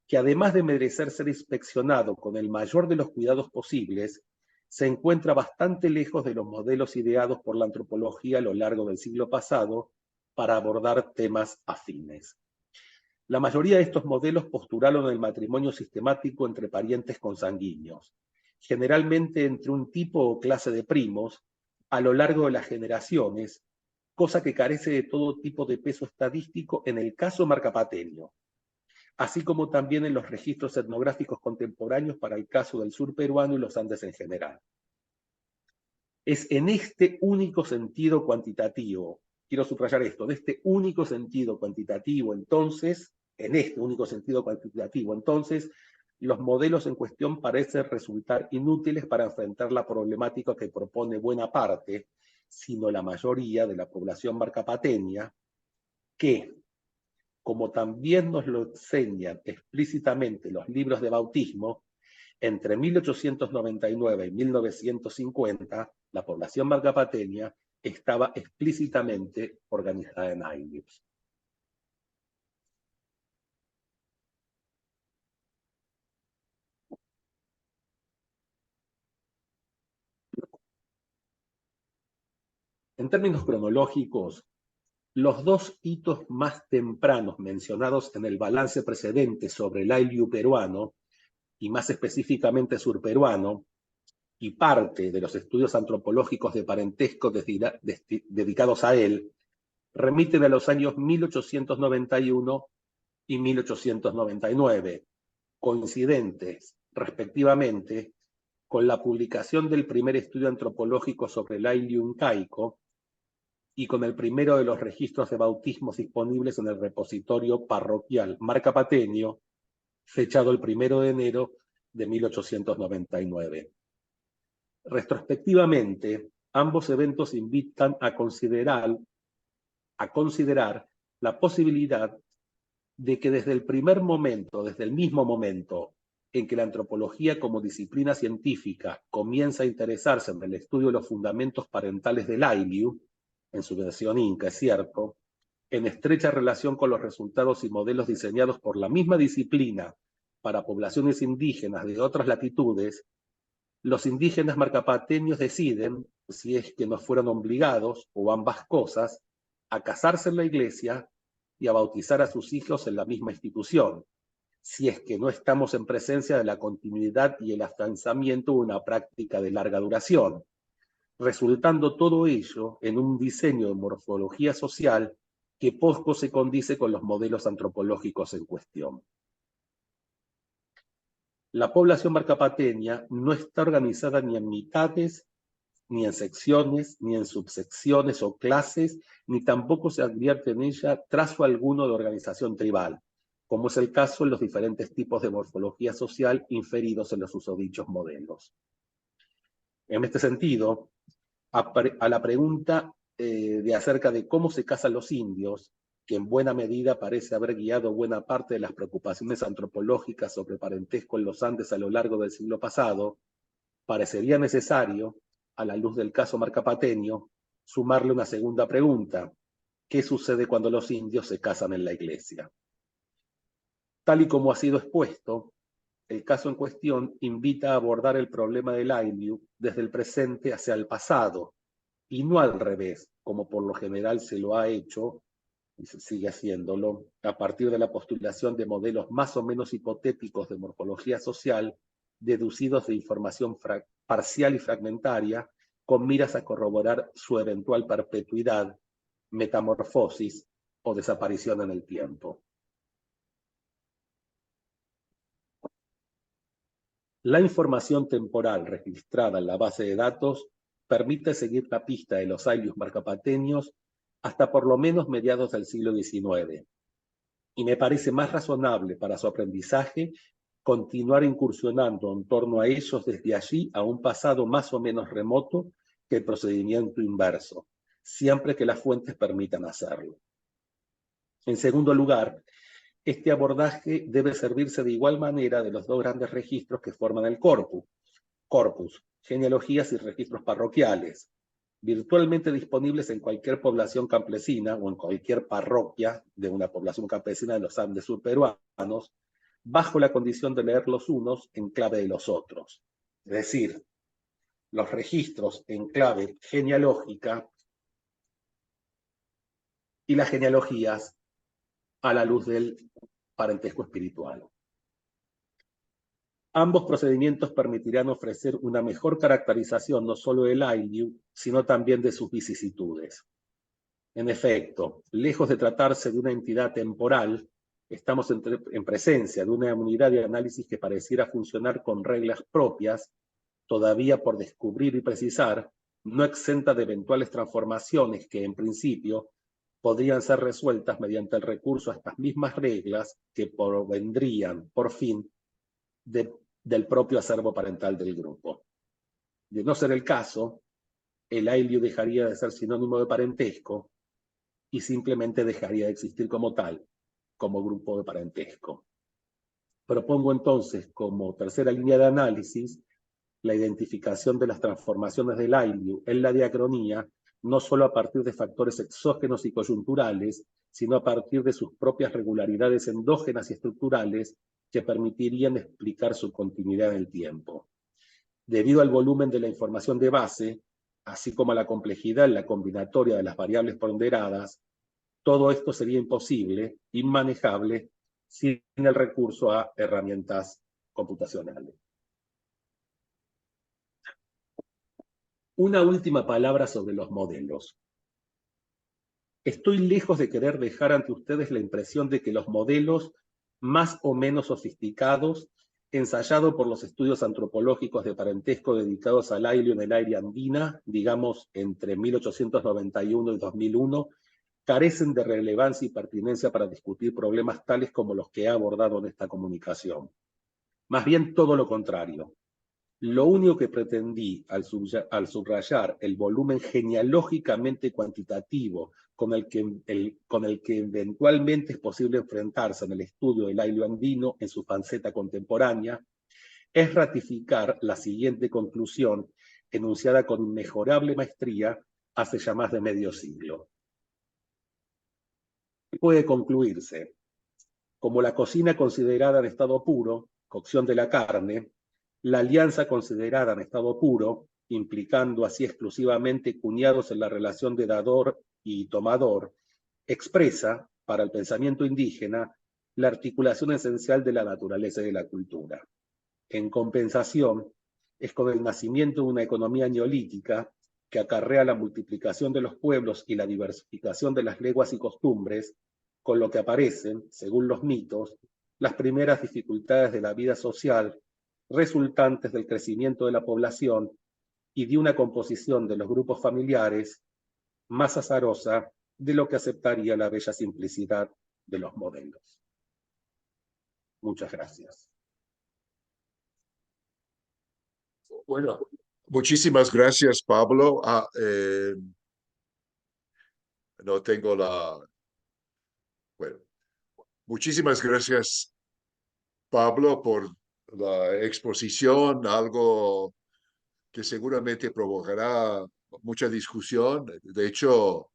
que además de merecer ser inspeccionado con el mayor de los cuidados posibles, se encuentra bastante lejos de los modelos ideados por la antropología a lo largo del siglo pasado para abordar temas afines. La mayoría de estos modelos postularon el matrimonio sistemático entre parientes consanguíneos, generalmente entre un tipo o clase de primos, a lo largo de las generaciones, cosa que carece de todo tipo de peso estadístico en el caso marcapateño, así como también en los registros etnográficos contemporáneos para el caso del sur peruano y los Andes en general. Es en este único sentido cuantitativo, quiero subrayar esto, de este único sentido cuantitativo, entonces, los modelos en cuestión parecen resultar inútiles para enfrentar la problemática que propone buena parte, sino la mayoría de la población marcapateña, que, como también nos lo enseñan explícitamente los libros de bautismo, entre 1899 y 1950, la población marcapateña estaba explícitamente organizada en ailios. En términos cronológicos, los dos hitos más tempranos mencionados en el balance precedente sobre el ailio peruano, y más específicamente surperuano, y parte de los estudios antropológicos de parentesco dedicados a él, remiten a los años 1891 y 1899, coincidentes, respectivamente, con la publicación del primer estudio antropológico sobre el ailio incaico y con el primero de los registros de bautismos disponibles en el repositorio parroquial marcapateño, fechado el 1 de enero de 1899. Retrospectivamente, ambos eventos invitan a considerar la posibilidad de que desde el mismo momento en que la antropología como disciplina científica comienza a interesarse en el estudio de los fundamentos parentales del Ayllu, en su versión inca, es cierto, en estrecha relación con los resultados y modelos diseñados por la misma disciplina para poblaciones indígenas de otras latitudes, los indígenas marcapateños deciden, si es que no fueron obligados, o ambas cosas, a casarse en la iglesia y a bautizar a sus hijos en la misma institución, si es que no estamos en presencia de la continuidad y el afianzamiento de una práctica de larga duración, resultando todo ello en un diseño de morfología social que poco se condice con los modelos antropológicos en cuestión. La población marcapateña no está organizada ni en mitades, ni en secciones, ni en subsecciones o clases, ni tampoco se advierte en ella trazo alguno de organización tribal, como es el caso en los diferentes tipos de morfología social inferidos en los susodichos modelos. En este sentido, a la pregunta de acerca de cómo se casan los indios, que en buena medida parece haber guiado buena parte de las preocupaciones antropológicas sobre parentesco en los Andes a lo largo del siglo pasado, parecería necesario, a la luz del caso marcapateño, sumarle una segunda pregunta: ¿qué sucede cuando los indios se casan en la iglesia? Tal y como ha sido expuesto, el caso en cuestión invita a abordar el problema del Ayllu desde el presente hacia el pasado, y no al revés, como por lo general se lo ha hecho, y se sigue haciéndolo, a partir de la postulación de modelos más o menos hipotéticos de morfología social, deducidos de información parcial y fragmentaria, con miras a corroborar su eventual perpetuidad, metamorfosis o desaparición en el tiempo. La información temporal registrada en la base de datos permite seguir la pista de los Ayllus marcapateños hasta por lo menos mediados del siglo XIX, y me parece más razonable para su aprendizaje continuar incursionando en torno a ellos desde allí a un pasado más o menos remoto que el procedimiento inverso, siempre que las fuentes permitan hacerlo. En segundo lugar, este abordaje debe servirse de igual manera de los dos grandes registros que forman el corpus, genealogías y registros parroquiales, virtualmente disponibles en cualquier población campesina o en cualquier parroquia de una población campesina de los Andes surperuanos, bajo la condición de leer los unos en clave de los otros. Es decir, los registros en clave genealógica y las genealogías a la luz del parentesco espiritual. Ambos procedimientos permitirán ofrecer una mejor caracterización no solo del Ayllu, sino también de sus vicisitudes. En efecto, lejos de tratarse de una entidad temporal, estamos en presencia de una unidad de análisis que pareciera funcionar con reglas propias, todavía por descubrir y precisar, no exenta de eventuales transformaciones que, en principio, podrían ser resueltas mediante el recurso a estas mismas reglas que provendrían, por fin, del propio acervo parental del grupo. De no ser el caso, el Ayllu dejaría de ser sinónimo de parentesco y simplemente dejaría de existir como tal, como grupo de parentesco. Propongo entonces, como tercera línea de análisis, la identificación de las transformaciones del Ayllu en la diacronía, no solo a partir de factores exógenos y coyunturales, sino a partir de sus propias regularidades endógenas y estructurales que permitirían explicar su continuidad en el tiempo. Debido al volumen de la información de base, así como a la complejidad en la combinatoria de las variables ponderadas, todo esto sería imposible, inmanejable, sin el recurso a herramientas computacionales. Una última palabra sobre los modelos. Estoy lejos de querer dejar ante ustedes la impresión de que los modelos más o menos sofisticados ensayado por los estudios antropológicos de parentesco dedicados al ayllu en el área andina, digamos entre 1891 y 2001, carecen de relevancia y pertinencia para discutir problemas tales como los que he abordado en esta comunicación. Más bien todo lo contrario. Lo único que pretendí al subrayar el volumen genealógicamente cuantitativo con el que eventualmente es posible enfrentarse en el estudio del ayllu andino en su faceta contemporánea, es ratificar la siguiente conclusión enunciada con inmejorable maestría hace ya más de medio siglo. Puede concluirse, como la cocina considerada en estado puro, cocción de la carne, la alianza considerada en estado puro, implicando así exclusivamente cuñados en la relación de dador y tomador, expresa, para el pensamiento indígena, la articulación esencial de la naturaleza y de la cultura. En compensación, es con el nacimiento de una economía neolítica que acarrea la multiplicación de los pueblos y la diversificación de las lenguas y costumbres, con lo que aparecen, según los mitos, las primeras dificultades de la vida social resultantes del crecimiento de la población y de una composición de los grupos familiares más azarosa de lo que aceptaría la bella simplicidad de los modelos. Muchas gracias. Bueno, muchísimas gracias, Pablo. No tengo la... Bueno, muchísimas gracias, Pablo, por la exposición, algo que seguramente provocará mucha discusión. De hecho,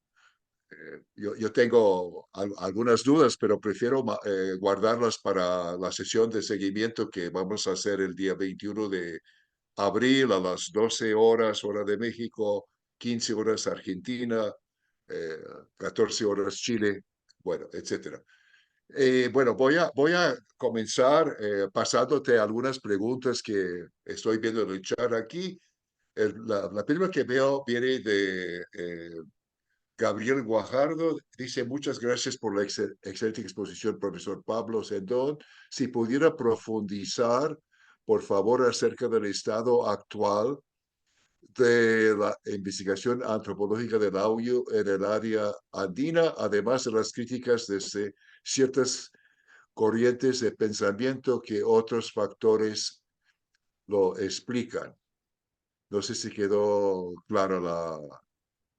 yo tengo algunas dudas, pero prefiero guardarlas para la sesión de seguimiento que vamos a hacer el día 21 de abril a las 12 horas, hora de México, 15 horas Argentina, 14 horas Chile, bueno, etcétera. Bueno, voy a comenzar pasándote algunas preguntas que estoy viendo en el chat aquí. La primera que veo viene de Gabriel Guajardo. Dice, muchas gracias por la excelente exposición, profesor Pablo Sendón. Si pudiera profundizar, por favor, acerca del estado actual de la investigación antropológica del ayllu en el área andina, además de las críticas desde ciertas corrientes de pensamiento que otros factores lo explican. No sé si quedó clara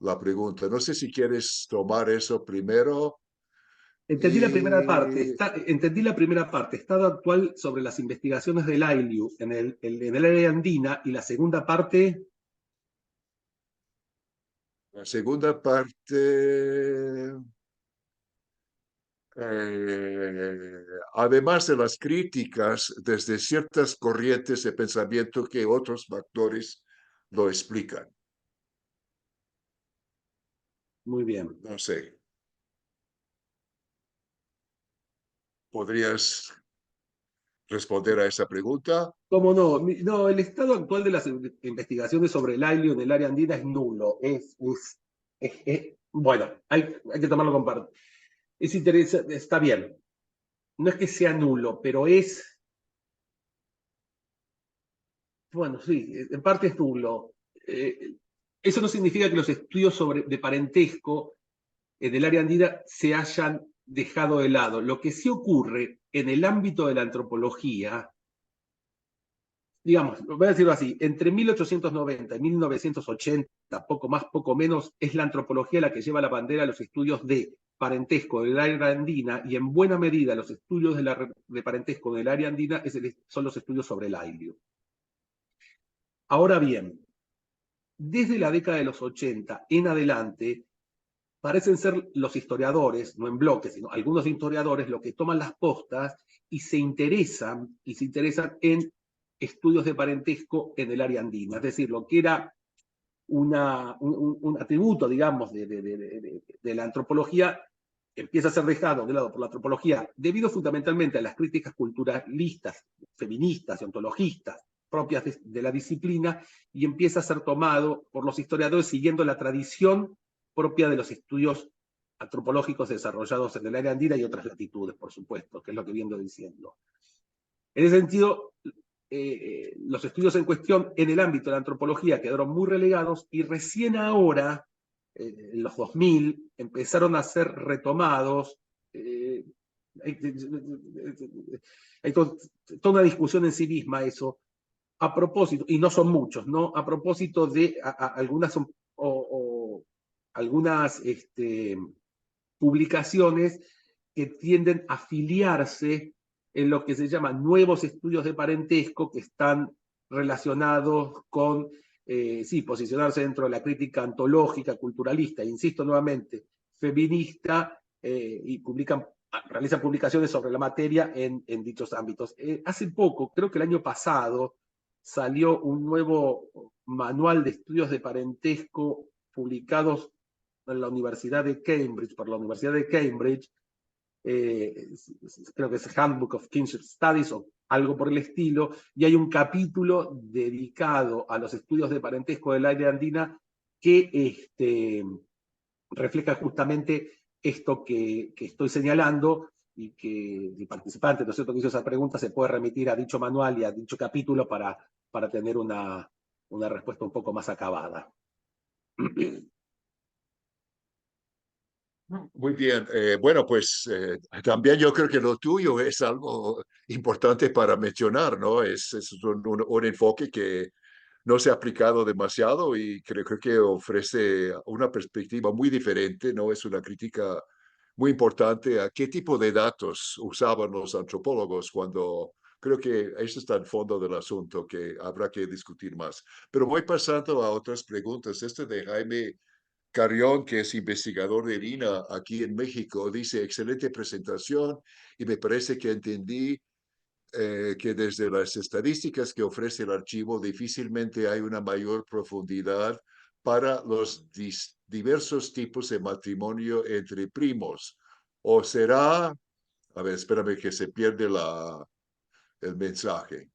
la pregunta. No sé si quieres tomar eso primero. Entendí la primera parte. Entendí la primera parte. Estado actual sobre las investigaciones del ayllu en el área andina, y la segunda parte. La segunda parte, además de las críticas desde ciertas corrientes de pensamiento que otros factores lo explican. Muy bien. No sé. ¿Podrías responder a esa pregunta? ¿Cómo no? No, el estado actual de las investigaciones sobre el ayllu en el área andina es nulo. Bueno, hay que tomarlo con parte. Es interesante, está bien. No es que sea nulo, pero es... Bueno, sí, en parte es nulo. Eso no significa que los estudios de parentesco en el área andina se hayan dejado de lado. Lo que sí ocurre en el ámbito de la antropología, digamos, voy a decirlo así, entre 1890 y 1980, poco más, poco menos, es la antropología la que lleva la bandera a los estudios de parentesco del área andina, y en buena medida los estudios de parentesco del área andina son los estudios sobre el ayllu. Ahora bien, desde la década de los 80 en adelante, parecen ser los historiadores, no en bloque, sino algunos historiadores, los que toman las postas y se interesan en estudios de parentesco en el área andina. Es decir, lo que era un atributo, digamos, de la antropología, empieza a ser dejado de lado por la antropología, debido fundamentalmente a las críticas culturalistas, feministas y ontologistas propias de la disciplina, y empieza a ser tomado por los historiadores siguiendo la tradición propia de los estudios antropológicos desarrollados en el área andina y otras latitudes, por supuesto, que es lo que viendo diciendo. En ese sentido, los estudios en cuestión en el ámbito de la antropología quedaron muy relegados y recién ahora, en los 2000, empezaron a ser retomados. Hay toda una discusión en sí misma eso, a propósito, y no son muchos, ¿no? A propósito de algunas publicaciones que tienden a afiliarse en lo que se llama nuevos estudios de parentesco que están relacionados con, sí, posicionarse dentro de la crítica antológica, culturalista, insisto nuevamente, feminista, y realizan publicaciones sobre la materia en dichos ámbitos. Hace poco, creo que el año pasado, salió un nuevo manual de estudios de parentesco publicados en la Universidad de Cambridge, por la Universidad de Cambridge, creo que es Handbook of Kinship Studies o algo por el estilo, y hay un capítulo dedicado a los estudios de parentesco del área andina que refleja justamente esto que estoy señalando, y que el participante, ¿no es cierto?, que hizo esa pregunta se puede remitir a dicho manual y a dicho capítulo para tener una respuesta un poco más acabada. Muy bien. Bueno, pues también yo creo que lo tuyo es algo importante para mencionar, ¿no? Es un enfoque que no se ha aplicado demasiado y creo que ofrece una perspectiva muy diferente, ¿no? Es una crítica muy importante a qué tipo de datos usaban los antropólogos cuando... Creo que eso está en fondo del asunto, que habrá que discutir más. Pero voy pasando a otras preguntas. Este de Jaime Carrión, que es investigador de INAH aquí en México, dice, excelente presentación y me parece que entendí que desde las estadísticas que ofrece el archivo difícilmente hay una mayor profundidad para los diversos tipos de matrimonio entre primos. O será, a ver, espérame que se pierde el mensaje.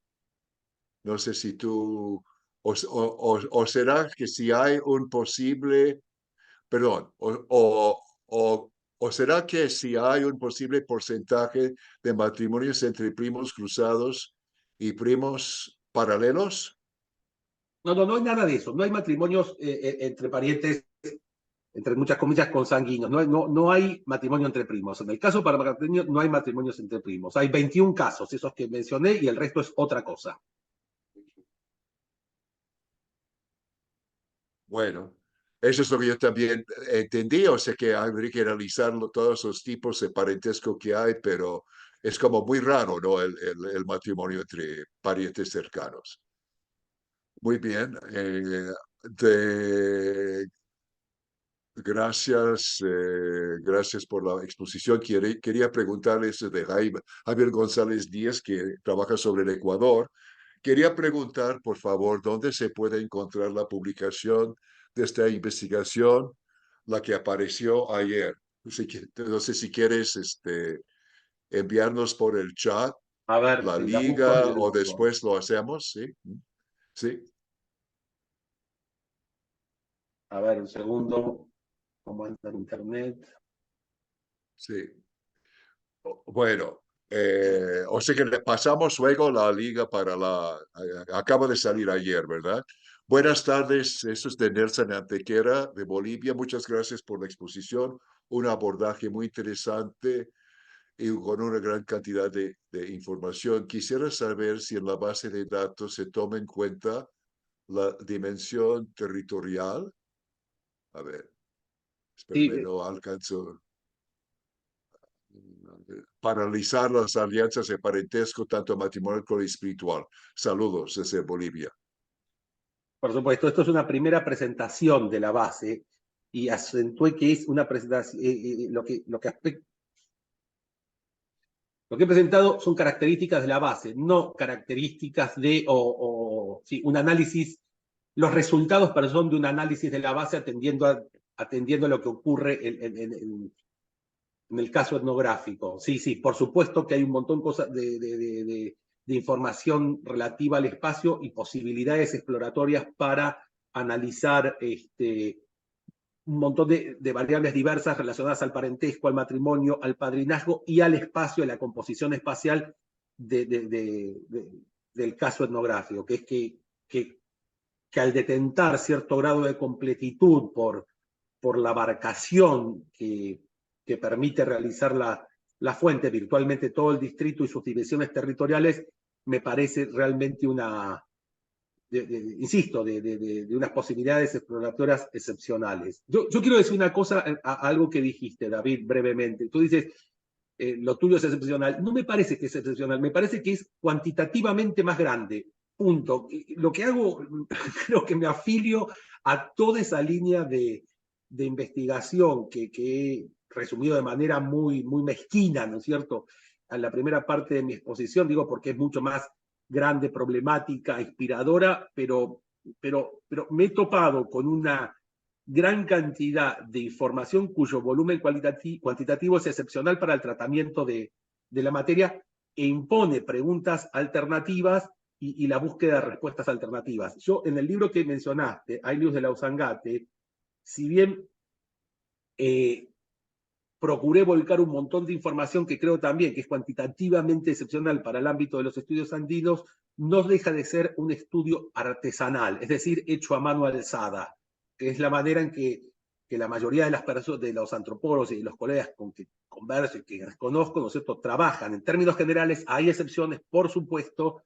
No sé si tú, o será que si hay un posible perdón, o será que si hay un posible porcentaje de matrimonios entre primos cruzados y primos paralelos? No, no, no hay nada de eso. No hay matrimonios entre parientes, entre muchas comillas, consanguíneos. No hay matrimonio entre primos. En el caso paramargateño no hay matrimonios entre primos. Hay 21 casos, esos que mencioné, y el resto es otra cosa. Bueno, eso es lo que yo también entendí, o sea que habría que analizar todos los tipos de parentesco que hay, pero es como muy raro, ¿no? El matrimonio entre parientes cercanos. Muy bien. Gracias, gracias por la exposición. Quería preguntarles de Javier González Díaz, que trabaja sobre el Ecuador. Quería preguntar, por favor, dónde se puede encontrar la publicación de esta investigación, la que apareció ayer. No sé si quieres enviarnos por el chat A ver, la si la busco y liga la o busco. después lo hacemos, ¿sí? Sí, A ver, un segundo. ¿Cómo entra en internet? sí. Bueno, o sea que le pasamos luego la liga para acaba de salir ayer, ¿verdad? Buenas tardes, eso es de Nelson Antequera, de Bolivia. Muchas gracias por la exposición. Un abordaje muy interesante y con una gran cantidad de información. Quisiera saber si en la base de datos se toma en cuenta la dimensión territorial. A ver, espérame, Sí, no alcanzo. Para realizar las alianzas de parentesco, tanto matrimonial como espiritual. Saludos desde Bolivia. por supuesto, esto es una primera presentación de la base, y acentué que es una presentación, lo que he presentado son características de la base, no características de, sí, un análisis, los resultados pero son de un análisis de la base atendiendo a lo que ocurre en el caso etnográfico. Sí, sí, por supuesto que hay un montón de información relativa al espacio y posibilidades exploratorias para analizar un montón de variables diversas relacionadas al parentesco, al matrimonio, al padrinazgo y al espacio, a la composición espacial del caso etnográfico, que es que al detentar cierto grado de completitud por la abarcación que permite realizar la fuente, virtualmente todo el distrito y sus divisiones territoriales, me parece realmente insisto, de unas posibilidades exploratorias excepcionales. Yo quiero decir una cosa a algo que dijiste, David, brevemente. Tú dices, lo tuyo es excepcional. No me parece que es excepcional, me parece que es cuantitativamente más grande. Punto. Lo que hago, creo que me afilio a toda esa línea de investigación que he resumido de manera muy mezquina, ¿no es cierto? A la primera parte de mi exposición, digo, porque es mucho más grande, problemática, inspiradora, pero me he topado con una gran cantidad de información cuyo volumen cuantitativo es excepcional para el tratamiento de la materia e impone preguntas alternativas y la búsqueda de respuestas alternativas. Yo, en el libro que mencionaste, Aelius de la Usangate, si bien procuré volcar un montón de información que creo también que es cuantitativamente excepcional para el ámbito de los estudios andinos, no deja de ser un estudio artesanal, es decir, hecho a mano alzada, que es la manera en que la mayoría de las personas, de los antropólogos y los colegas con que converso y que conozco, ¿no es cierto?, trabajan. En términos generales, hay excepciones, por supuesto,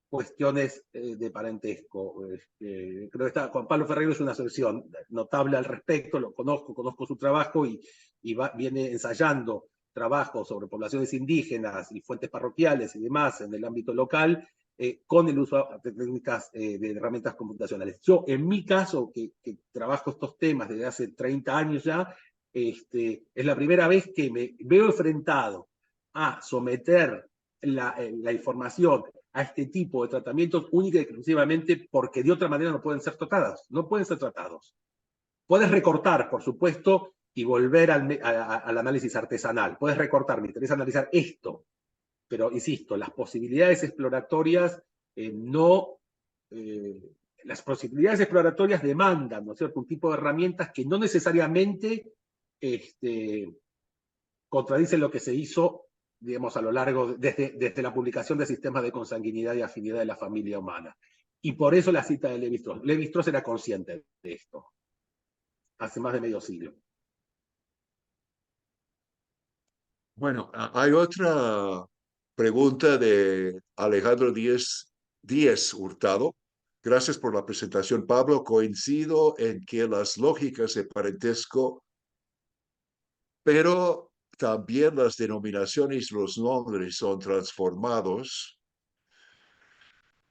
cuestiones de parentesco. Creo que Juan Pablo Ferreiro es una excepción notable al respecto, lo conozco su trabajo y viene ensayando trabajos sobre poblaciones indígenas y fuentes parroquiales y demás en el ámbito local, con el uso de técnicas de herramientas computacionales. Yo, en mi caso, que trabajo estos temas desde hace 30 años ya, es la primera vez que me veo enfrentado a someter la información a este tipo de tratamientos única y exclusivamente porque de otra manera no pueden ser tratados. No pueden ser tratados. Puedes recortar, por supuesto, y volver al análisis artesanal. Puedes recortar, me interesa analizar esto, pero insisto, las posibilidades exploratorias las posibilidades exploratorias demandan, ¿no es cierto?, un tipo de herramientas que no necesariamente contradicen lo que se hizo, digamos, a lo largo, desde la publicación de sistemas de consanguinidad y afinidad de la familia humana. Y por eso la cita de Lévi-Strauss. Lévi-Strauss era consciente de esto, hace más de medio siglo. Bueno, hay otra pregunta de Alejandro Díez Hurtado. Gracias por la presentación, Pablo. Coincido en que las lógicas de parentesco, pero también las denominaciones, los nombres son transformados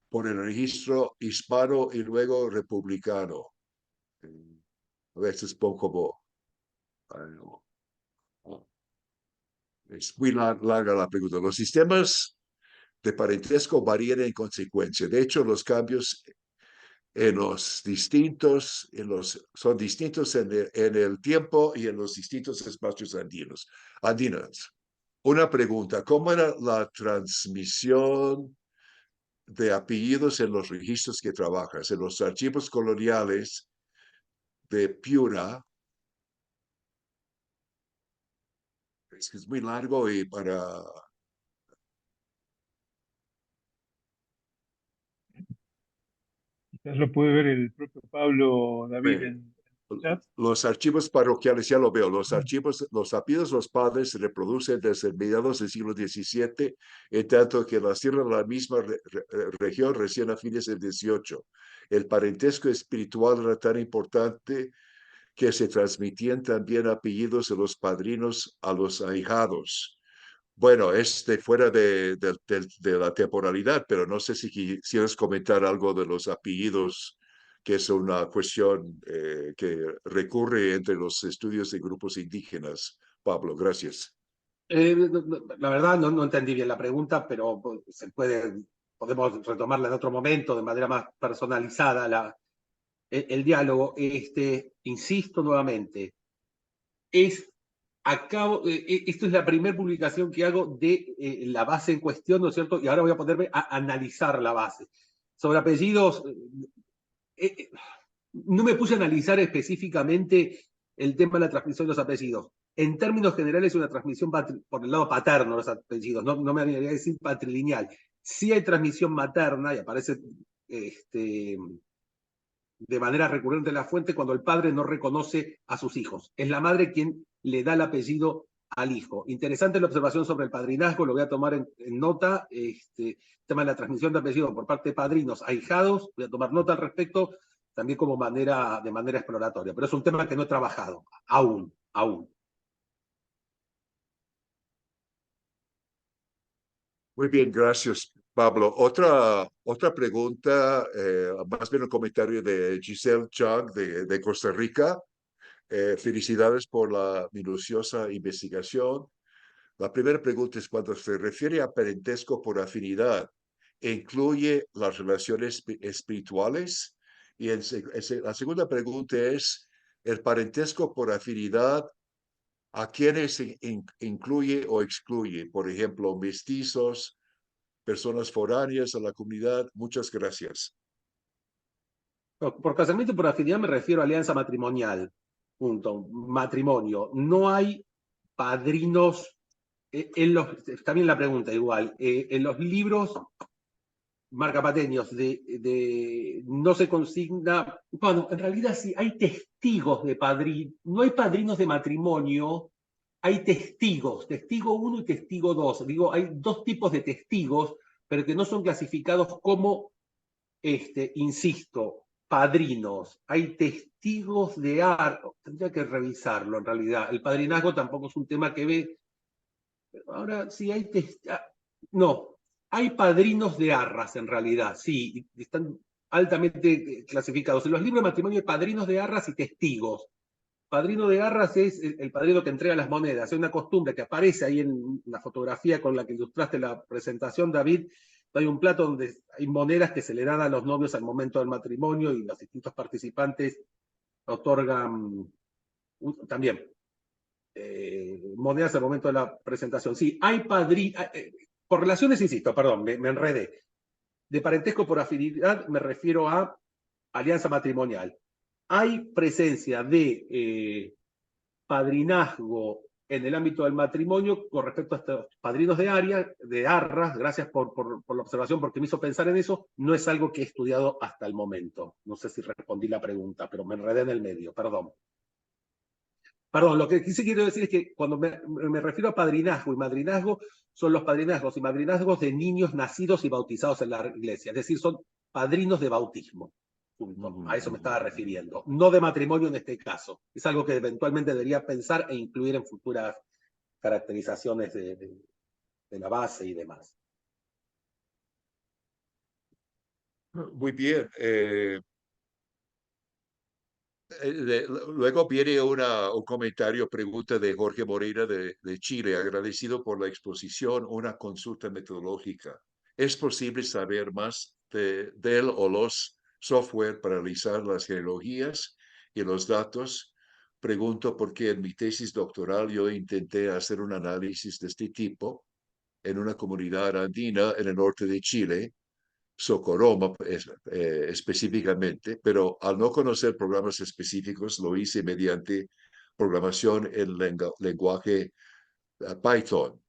por el registro hispano y luego republicano. A veces es poco como... Es muy larga la pregunta. Los sistemas de parentesco varían en consecuencia. De hecho, los cambios son distintos en el tiempo y en los distintos espacios andinos. Una pregunta, ¿cómo era la transmisión de apellidos en los registros que trabajas? En los archivos coloniales de Piura, es que es muy largo y para... Quizás lo puede ver el propio Pablo, David, en el chat. Los archivos parroquiales, ya lo veo, los apellidos de los padres se reproducen desde mediados del siglo XVII, en tanto que nacieron en la misma región recién a fines del XVIII. El parentesco espiritual era tan importante que se transmitían también apellidos de los padrinos a los ahijados. Bueno, es fuera de la temporalidad, pero no sé si quisieras comentar algo de los apellidos, que es una cuestión que recurre entre los estudios de grupos indígenas. Pablo, gracias. La verdad no entendí bien la pregunta, pero podemos retomarla en otro momento de manera más personalizada el diálogo. Insisto nuevamente, esto es la primera publicación que hago de la base en cuestión, ¿no es cierto? Y ahora voy a ponerme a analizar la base. Sobre apellidos, no me puse a analizar específicamente el tema de la transmisión de los apellidos. En términos generales, una transmisión por el lado paterno, los apellidos, no me animaría a decir patrilineal. Sí hay transmisión materna y aparece de manera recurrente en la fuente cuando el padre no reconoce a sus hijos. Es la madre quien le da el apellido al hijo. Interesante la observación sobre el padrinazgo, lo voy a tomar en nota. Tema de la transmisión de apellido por parte de padrinos a hijados, voy a tomar nota al respecto, también como de manera exploratoria. Pero es un tema que no he trabajado, aún. Muy bien, gracias, Pablo. Otra pregunta, más bien un comentario de Giselle Chang de Costa Rica. Felicidades por la minuciosa investigación. La primera pregunta es, cuando se refiere a parentesco por afinidad, ¿incluye las relaciones espirituales? Y la segunda pregunta es, ¿el parentesco por afinidad a quiénes incluye o excluye? Por ejemplo, mestizos, personas foráneas a la comunidad. Muchas gracias. Por casamiento y por afinidad me refiero a alianza matrimonial. Punto. Matrimonio. No hay padrinos. Está bien la pregunta, igual. En los libros marcapateños no se consigna. Bueno, en realidad sí, hay testigos de padrino. No hay padrinos de matrimonio, hay testigos, testigo 1 y testigo 2. Digo, hay dos tipos de testigos, pero que no son clasificados como, insisto, padrinos. Hay testigos de arte. Tendría que revisarlo en realidad. El padrinazgo tampoco es un tema que ve. Ahora sí hay no, hay padrinos de arras en realidad, sí, están altamente clasificados. En los libros de matrimonio hay padrinos de arras y testigos. Padrino de arras es el padrino que entrega las monedas. Es una costumbre que aparece ahí en la fotografía con la que ilustraste la presentación, David. Hay un plato donde hay monedas que se le dan a los novios al momento del matrimonio y los distintos participantes otorgan también monedas al momento de la presentación. Sí, hay padrinos, por relaciones, insisto, perdón, me enredé. De parentesco por afinidad me refiero a alianza matrimonial. Hay presencia de padrinazgo en el ámbito del matrimonio con respecto a estos padrinos de arras, gracias por la observación porque me hizo pensar en eso, no es algo que he estudiado hasta el momento. No sé si respondí la pregunta, pero me enredé en el medio, perdón. Perdón, lo que quiero decir es que cuando me refiero a padrinazgo y madrinazgo, son los padrinazgos y madrinazgos de niños nacidos y bautizados en la iglesia, es decir, son padrinos de bautismo. Punto. A eso me estaba refiriendo. No de matrimonio en este caso. Es algo que eventualmente debería pensar e incluir en futuras caracterizaciones de la base y demás. Muy bien. Luego viene un comentario, pregunta de Jorge Moreira de Chile, agradecido por la exposición, una consulta metodológica. ¿Es posible saber más del o los software para realizar las genealogías y los datos? Pregunto porque en mi tesis doctoral yo intenté hacer un análisis de este tipo en una comunidad andina en el norte de Chile, Socoroma específicamente, pero al no conocer programas específicos lo hice mediante programación en lenguaje Python,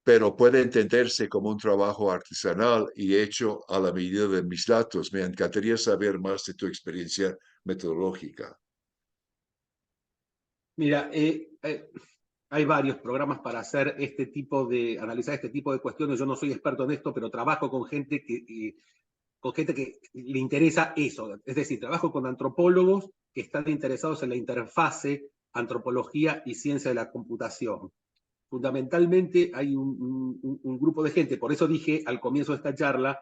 pero puede entenderse como un trabajo artesanal y hecho a la medida de mis datos. Me encantaría saber más de tu experiencia metodológica. Mira, hay varios programas para hacer analizar este tipo de cuestiones. Yo no soy experto en esto, pero trabajo con gente que le interesa eso. Es decir, trabajo con antropólogos que están interesados en la interfase antropología y ciencia de la computación. Fundamentalmente hay un grupo de gente, por eso dije al comienzo de esta charla,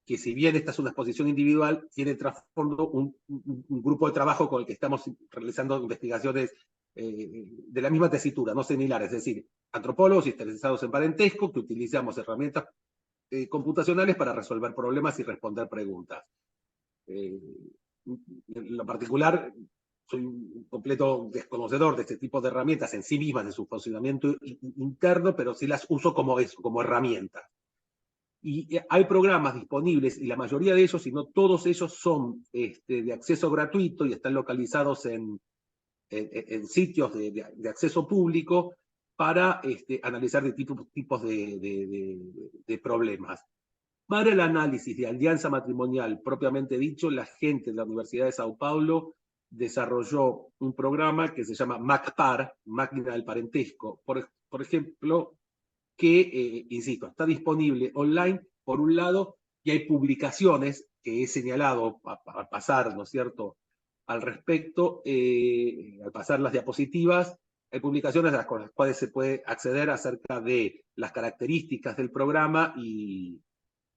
que si bien esta es una exposición individual, tiene trasfondo un grupo de trabajo con el que estamos realizando investigaciones de la misma tesitura, no similares, es decir, antropólogos interesados en parentesco, que utilizamos herramientas computacionales para resolver problemas y responder preguntas. En lo particular, soy un completo desconocedor de este tipo de herramientas en sí mismas, de su funcionamiento interno, pero sí las uso como eso, como herramientas. Y hay programas disponibles, y la mayoría de ellos, si no todos ellos, son de acceso gratuito y están localizados en en sitios de acceso público para analizar tipos de problemas. Para el análisis de alianza matrimonial propiamente dicho, la gente de la Universidad de Sao Paulo desarrolló un programa que se llama MACPAR, Máquina del Parentesco, por ejemplo, que, insisto, está disponible online, por un lado, y hay publicaciones que he señalado al pasar, ¿no es cierto?, al respecto, al pasar las diapositivas, hay publicaciones con las cuales se puede acceder acerca de las características del programa y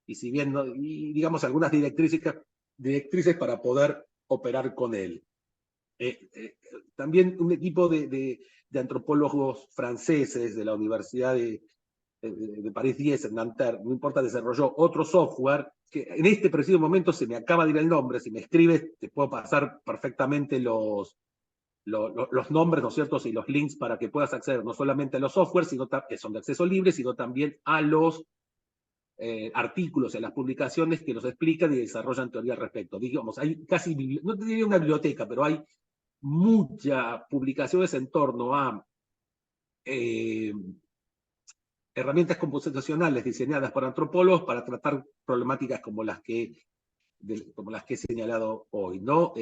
si bien, y digamos, algunas directrices para poder operar con él. También un equipo de antropólogos franceses de la Universidad de París 10 en Nanterre, no importa, desarrolló otro software que en este preciso momento se me acaba de ir el nombre. Si me escribes, te puedo pasar perfectamente los nombres, ¿no es cierto?, y los links para que puedas acceder no solamente a los softwares, que son de acceso libre, sino también a los artículos en las publicaciones que los explican y desarrollan teoría al respecto. Digamos, hay casi, no te diría una biblioteca, pero hay muchas publicaciones en torno a herramientas computacionales diseñadas por antropólogos para tratar problemáticas como las que he señalado hoy, ¿no?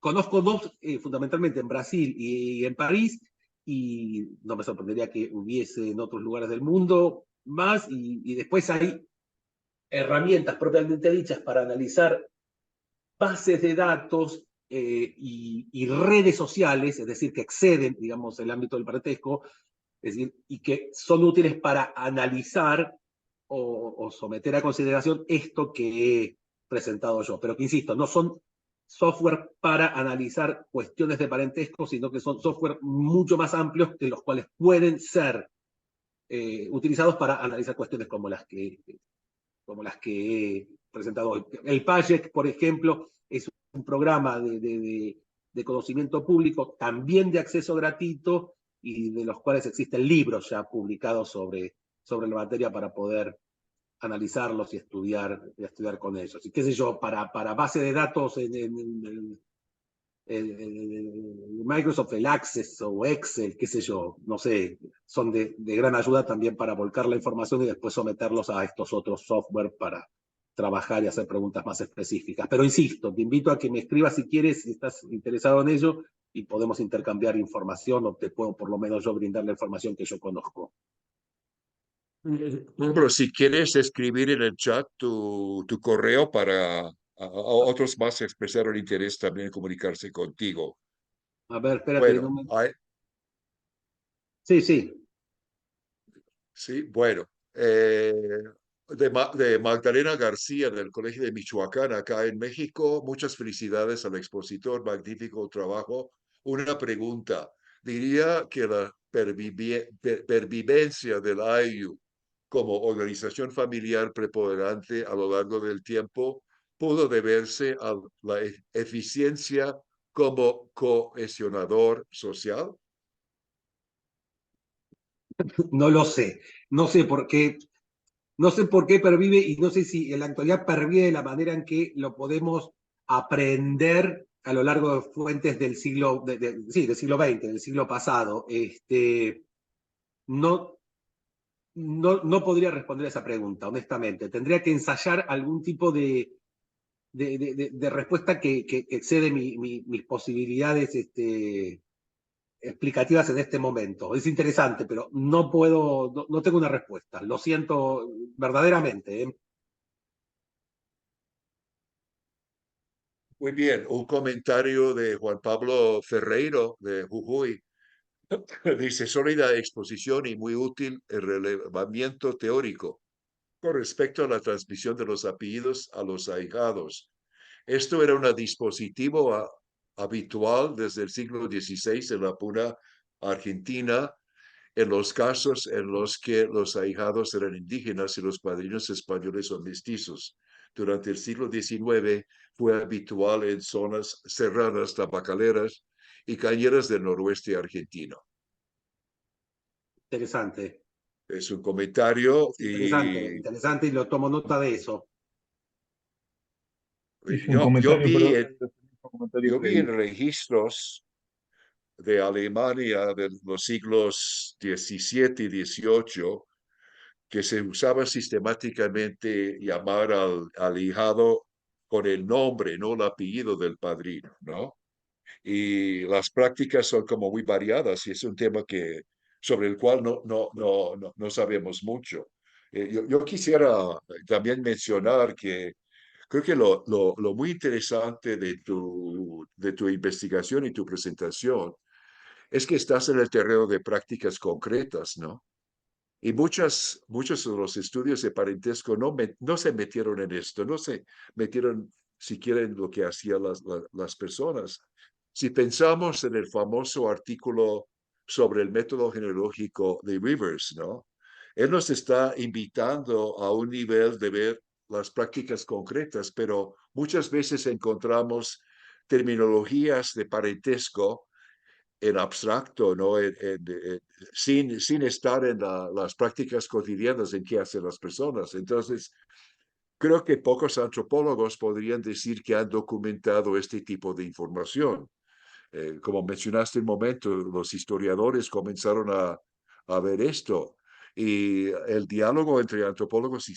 Conozco dos, fundamentalmente en Brasil y en París, y no me sorprendería que hubiese en otros lugares del mundo más, y después hay herramientas propiamente dichas para analizar bases de datos y redes sociales, es decir, que exceden, digamos, el ámbito del parentesco, es decir, y que son útiles para analizar o someter a consideración esto que he presentado yo. Pero que, insisto, no son software para analizar cuestiones de parentesco, sino que son software mucho más amplios, de los cuales pueden ser utilizados para analizar cuestiones como las que he presentado hoy. El PAGEC, por ejemplo, es un programa de conocimiento público, también de acceso gratuito, y de los cuales existen libros ya publicados sobre la materia para poder analizarlos y estudiar con ellos. Y qué sé yo, para base de datos en Microsoft, el Access o Excel, qué sé yo, no sé, son de gran ayuda también para volcar la información y después someterlos a estos otros software para trabajar y hacer preguntas más específicas. Pero insisto, te invito a que me escribas si quieres, si estás interesado en ello, y podemos intercambiar información, o te puedo por lo menos yo brindar la información que yo conozco. Pablo, si quieres escribir en el chat tu correo para otros más expresaron interés también en comunicarse contigo. A ver, espérate. Bueno, Sí, sí. sí, bueno. De Magdalena García del Colegio de Michoacán, acá en México. Muchas felicidades al expositor, magnífico trabajo. Una pregunta, diría que la pervivencia del AIU como organización familiar preponderante a lo largo del tiempo pudo deberse a la eficiencia como cohesionador social. No lo sé. No sé por qué. No sé por qué pervive, y no sé si en la actualidad pervive de la manera en que lo podemos aprender a lo largo de fuentes del siglo, sí, del siglo XX, del siglo pasado. No, no podría responder a esa pregunta, honestamente. Tendría que ensayar algún tipo de respuesta que excede mis posibilidades explicativas en este momento. Es interesante, pero no puedo, no tengo una respuesta. Lo siento verdaderamente, ¿eh? Muy bien, un comentario de Juan Pablo Ferreiro de Jujuy. Dice, sólida exposición y muy útil el relevamiento teórico con respecto a la transmisión de los apellidos a los ahijados. Esto era un dispositivo habitual desde el siglo XVI en la pura Argentina, en los casos en los que los ahijados eran indígenas y los padrinos españoles o mestizos. Durante el siglo XIX fue habitual en zonas serranas, tabacaleras y cañeras del noroeste argentino. Interesante. Es un comentario Interesante, y lo tomo nota de eso. Hice un yo comentario, vi perdón, comentario Yo vi en previo. registros de Alemania de los siglos XVII y XVIII que se usaba sistemáticamente llamar al hijado con el nombre, no el apellido del padrino, ¿no? Y las prácticas son como muy variadas y es un tema sobre el cual no sabemos mucho. Yo quisiera también mencionar que creo que lo muy interesante de tu investigación y tu presentación es que estás en el terreno de prácticas concretas, ¿no? Y muchos de los estudios de parentesco no se metieron en esto, no se metieron siquiera en lo que hacían las personas. Si pensamos en el famoso artículo sobre el método genealógico de Rivers, ¿no? Él nos está invitando a un nivel de ver las prácticas concretas, pero muchas veces encontramos terminologías de parentesco en abstracto, ¿no? Sin estar en las prácticas cotidianas en que hacen las personas. Entonces, creo que pocos antropólogos podrían decir que han documentado este tipo de información. Como mencionaste un momento, los historiadores comenzaron a ver esto. Y el diálogo entre antropólogos y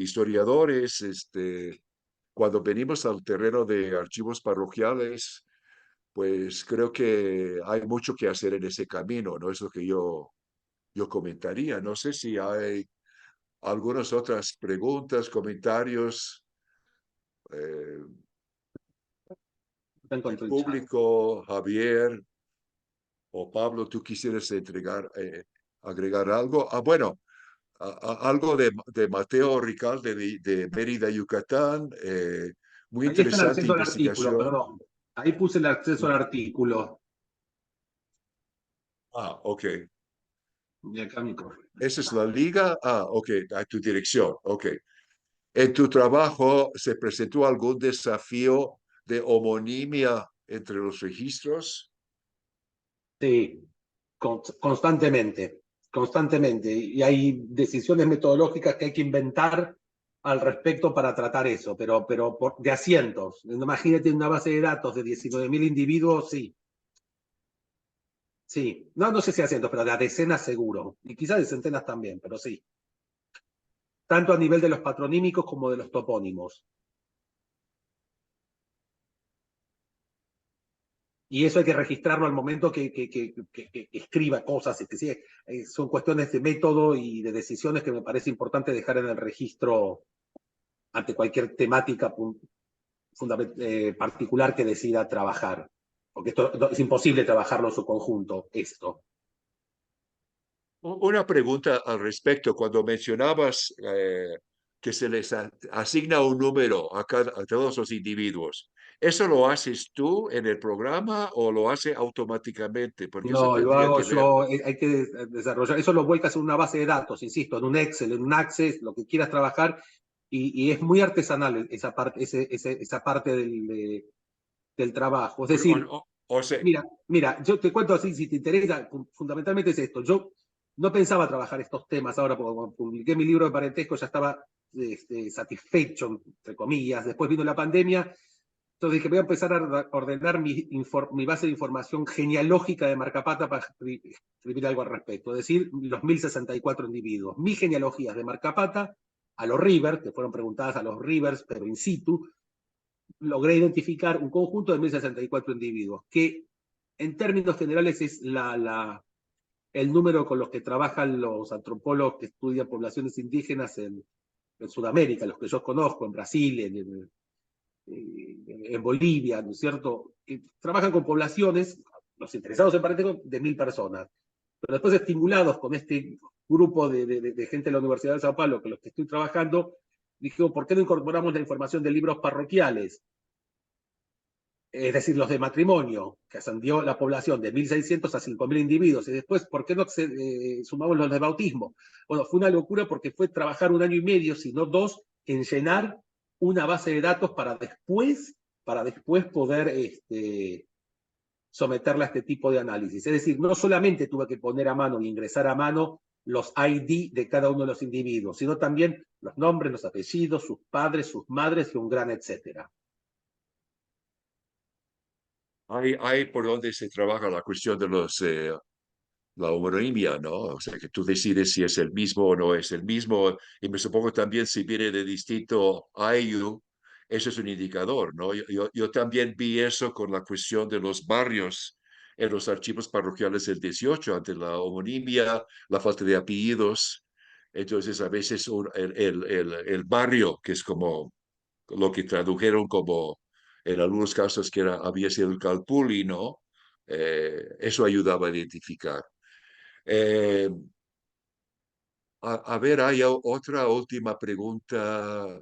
historiadores, cuando venimos al terreno de archivos parroquiales, pues creo que hay mucho que hacer en ese camino, ¿no? Es lo que yo comentaría. No sé si hay algunas otras preguntas, comentarios eh, Está en del cuanto al chat. público, Javier o Pablo, tú quisieras agregar algo. Ah, bueno, algo de Mateo Ricalde de Mérida, Yucatán. Muy Ahí está el interesante acceso al artículo, investigación. perdón. Ahí puse el acceso al artículo. Ah, ok. Y acá mi correo. Esa es la liga. Ah, ok, a tu dirección. Ok. ¿En tu trabajo se presentó algún desafío de homonimia entre los registros? Sí, constantemente, constantemente. Y hay decisiones metodológicas que hay que inventar al respecto para tratar eso, pero de asientos. Imagínate una base de datos de 19.000 individuos, sí. Sí, no sé si asientos, pero de a decenas seguro. Y quizás de centenas también, pero sí. Tanto a nivel de los patronímicos como de los topónimos. Y eso hay que registrarlo al momento que escriba cosas. Que sí, son cuestiones de método y de decisiones que me parece importante dejar en el registro ante cualquier temática particular que decida trabajar. Porque esto es imposible trabajarlo en su conjunto, esto. Una pregunta al respecto. Cuando mencionabas que se les asigna un número a todos los individuos, ¿eso lo haces tú en el programa o lo hace automáticamente? Porque eso No, lo tendría hago que ver. yo, hay que desarrollar, eso lo vuelcas en una base de datos, insisto, en un Excel, en un Access, lo que quieras trabajar, y es muy artesanal esa parte, esa parte del trabajo. Es decir, O sea, mira, yo te cuento así, si te interesa, fundamentalmente es esto. Yo no pensaba trabajar estos temas ahora, porque cuando publiqué mi libro de parentesco ya estaba satisfecho, entre comillas. Después vino la pandemia, entonces dije, voy a empezar a ordenar mi base de información genealógica de Marcapata para escribir algo al respecto. Es decir, los 1064 individuos. Mis genealogías de Marcapata a los Rivers, que fueron preguntadas a los Rivers, pero in situ, logré identificar un conjunto de 1064 individuos, que en términos generales es el número con los que trabajan los antropólogos que estudian poblaciones indígenas en Sudamérica, los que yo conozco, en Brasil, en Bolivia, ¿no es cierto? Que trabajan con poblaciones, los interesados en parentesco, de 1000 personas. Pero después estimulados con este grupo de gente de la Universidad de Sao Paulo, con los que estoy trabajando, dije, ¿por qué no incorporamos la información de libros parroquiales? Es decir, los de matrimonio, que ascendió la población de 1.600 a 5.000 individuos, y después, ¿por qué no sumamos los de bautismo? Bueno, fue una locura porque fue trabajar 1 año y medio, sino 2, en llenar una base de datos para después poder someterla a este tipo de análisis. Es decir, no solamente tuve que poner a mano y ingresar a mano los ID de cada uno de los individuos, sino también los nombres, los apellidos, sus padres, sus madres y un gran etcétera. hay por donde se trabaja la cuestión de la homonimia, ¿no? O sea, que tú decides si es el mismo o no es el mismo. Y me supongo también si viene de distinto IU, eso es un indicador, ¿no? Yo también vi eso con la cuestión de los barrios en los archivos parroquiales del 18, ante la homonimia, la falta de apellidos. Entonces, a veces el barrio, que es como lo que tradujeron como en algunos casos que había sido el Calpulli, ¿no? Eso ayudaba a identificar. Eh, a ver, hay otra última pregunta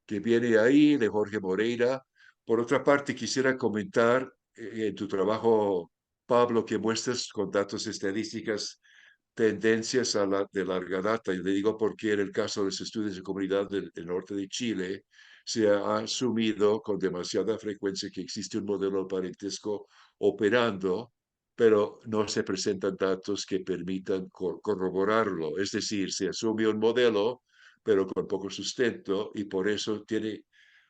que viene ahí de Jorge Moreira. Por otra parte, quisiera comentar en tu trabajo, Pablo, que muestras con datos estadísticas tendencias de larga data. Y le digo porque en el caso de los estudios de comunidad del norte de Chile, se ha asumido con demasiada frecuencia que existe un modelo de parentesco operando, pero no se presentan datos que permitan corroborarlo. Es decir, se asume un modelo, pero con poco sustento, y por eso tiene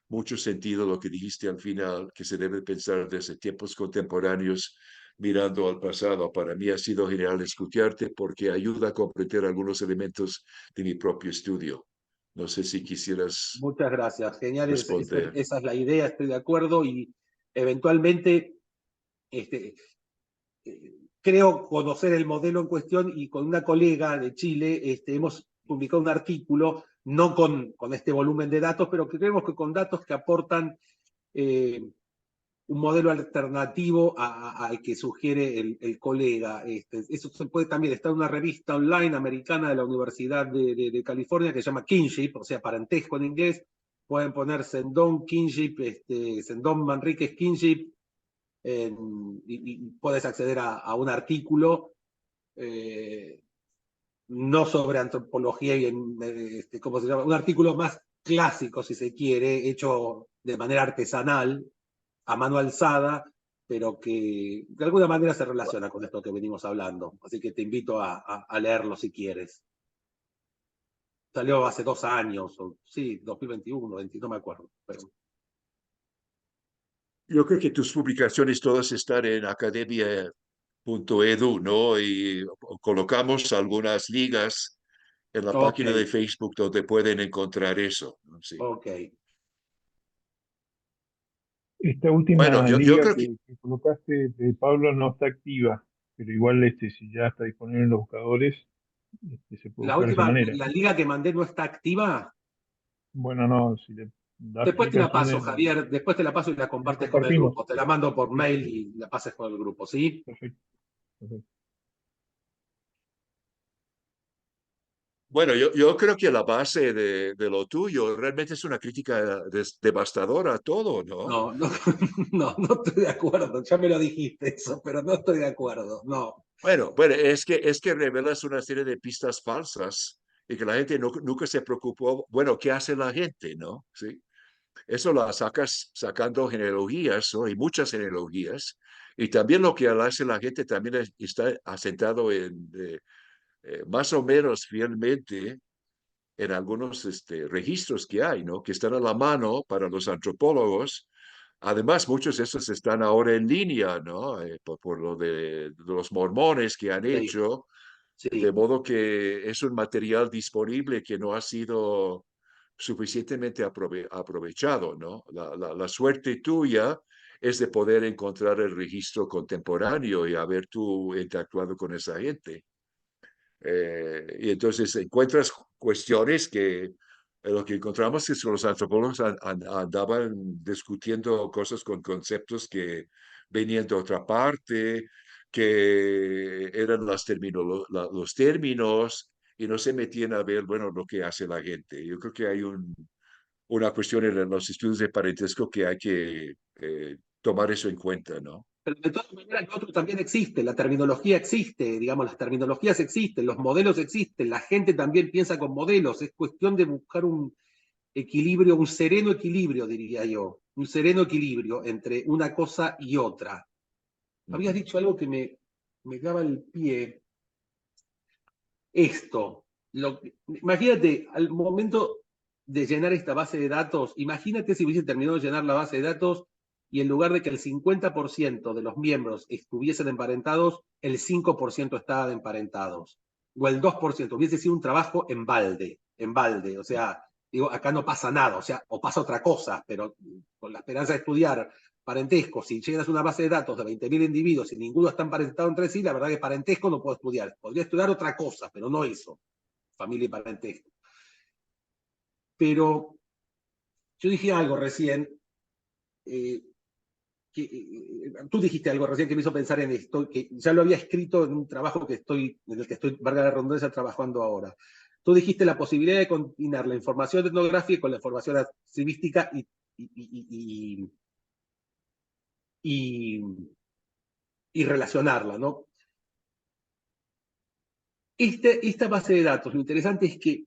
mucho sentido lo que dijiste al final, que se debe pensar desde tiempos contemporáneos mirando al pasado. Para mí ha sido genial escucharte porque ayuda a comprender algunos elementos de mi propio estudio. No sé si quisieras Muchas gracias, genial, responder. esa es la idea, estoy de acuerdo y eventualmente creo conocer el modelo en cuestión y con una colega de Chile hemos publicado un artículo, no con este volumen de datos, pero que creemos que con datos que aportan un modelo alternativo al que sugiere el colega. Eso se puede también, está en una revista online americana de la Universidad de California que se llama Kinship, o sea, parentesco en inglés. Pueden poner Sendón Kinship, Sendón Manríquez Kinship, y puedes acceder a un artículo, no sobre antropología, ¿cómo se llama? Un artículo más clásico, si se quiere, hecho de manera artesanal, a mano alzada, pero que de alguna manera se relaciona con esto que venimos hablando. Así que te invito a leerlo si quieres. Salió hace 2 años, o sí, 2021, 20, no me acuerdo. Pero... Yo creo que tus publicaciones todas están en academia.edu, ¿no? Y colocamos algunas ligas en la Ok, página de Facebook donde pueden encontrar eso, ¿no? Sí. ok. Esta Bueno, última yo liga creo que que colocaste, Pablo, no está activa, pero igual si ya está disponible en los buscadores, se puede La buscar de esa última, manera. la liga que mandé no está activa. Bueno, no, si le das Después te clic la allí paso, Javier. Después te la paso y la la compartes con el compartimos. grupo. Te la mando por Sí, mail y la pases con el grupo, ¿sí? perfecto, perfecto. Bueno, yo creo que la base de lo tuyo realmente es una crítica devastadora a todo, ¿no? No, no, no estoy de acuerdo. Ya me lo dijiste eso, pero no estoy de acuerdo. No. Bueno, es que revelas una serie de pistas falsas y que la gente nunca se preocupó. Bueno, ¿qué hace la gente, no? Sí. Eso lo sacas sacando genealogías, ¿no? Y muchas genealogías. Y también lo que hace la gente también está asentado en más o menos fielmente en algunos registros que hay, ¿no? Que están a la mano para los antropólogos. Además, muchos de esos están ahora en línea, ¿no? Por lo de los mormones que han Sí, hecho, de sí. modo que es un material disponible que no ha sido suficientemente aprovechado, ¿no? La suerte tuya es de poder encontrar el registro contemporáneo y haber tú interactuado con esa gente. Y entonces encuentras cuestiones que lo que encontramos es que los antropólogos andaban discutiendo cosas con conceptos que venían de otra parte, que eran los términos y no se metían a ver, bueno, lo que hace la gente. Yo creo que hay una cuestión en los estudios de parentesco que hay que tomar eso en cuenta, ¿no? Pero de todas maneras, lo otro también existe, la terminología existe, digamos, las terminologías existen, los modelos existen, la gente también piensa con modelos, es cuestión de buscar un equilibrio, un sereno equilibrio, diría yo, un sereno equilibrio entre una cosa y otra. Habías Ujú. dicho algo que me daba el pie, esto, imagínate, al momento de llenar esta base de datos, imagínate si hubiese terminado de llenar la base de datos y en lugar de que el 50% de los miembros estuviesen emparentados, el 5% estaban emparentados, o el 2%, hubiese sido un trabajo en balde, o sea, digo, acá no pasa nada, o sea, o pasa otra cosa, pero con la esperanza de estudiar parentesco, si llegas a una base de datos de 20.000 individuos y ninguno está emparentado entre sí, la verdad que parentesco no puedo estudiar. Podría estudiar otra cosa, pero no eso, familia y parentesco. Pero yo dije algo recién, tú dijiste algo recién que me hizo pensar en esto, que ya lo había escrito en un trabajo en el que estoy, valga la redundancia, trabajando ahora. Tú dijiste la posibilidad de combinar la información etnográfica con la información archivística y relacionarla, ¿no? Esta base de datos, lo interesante es que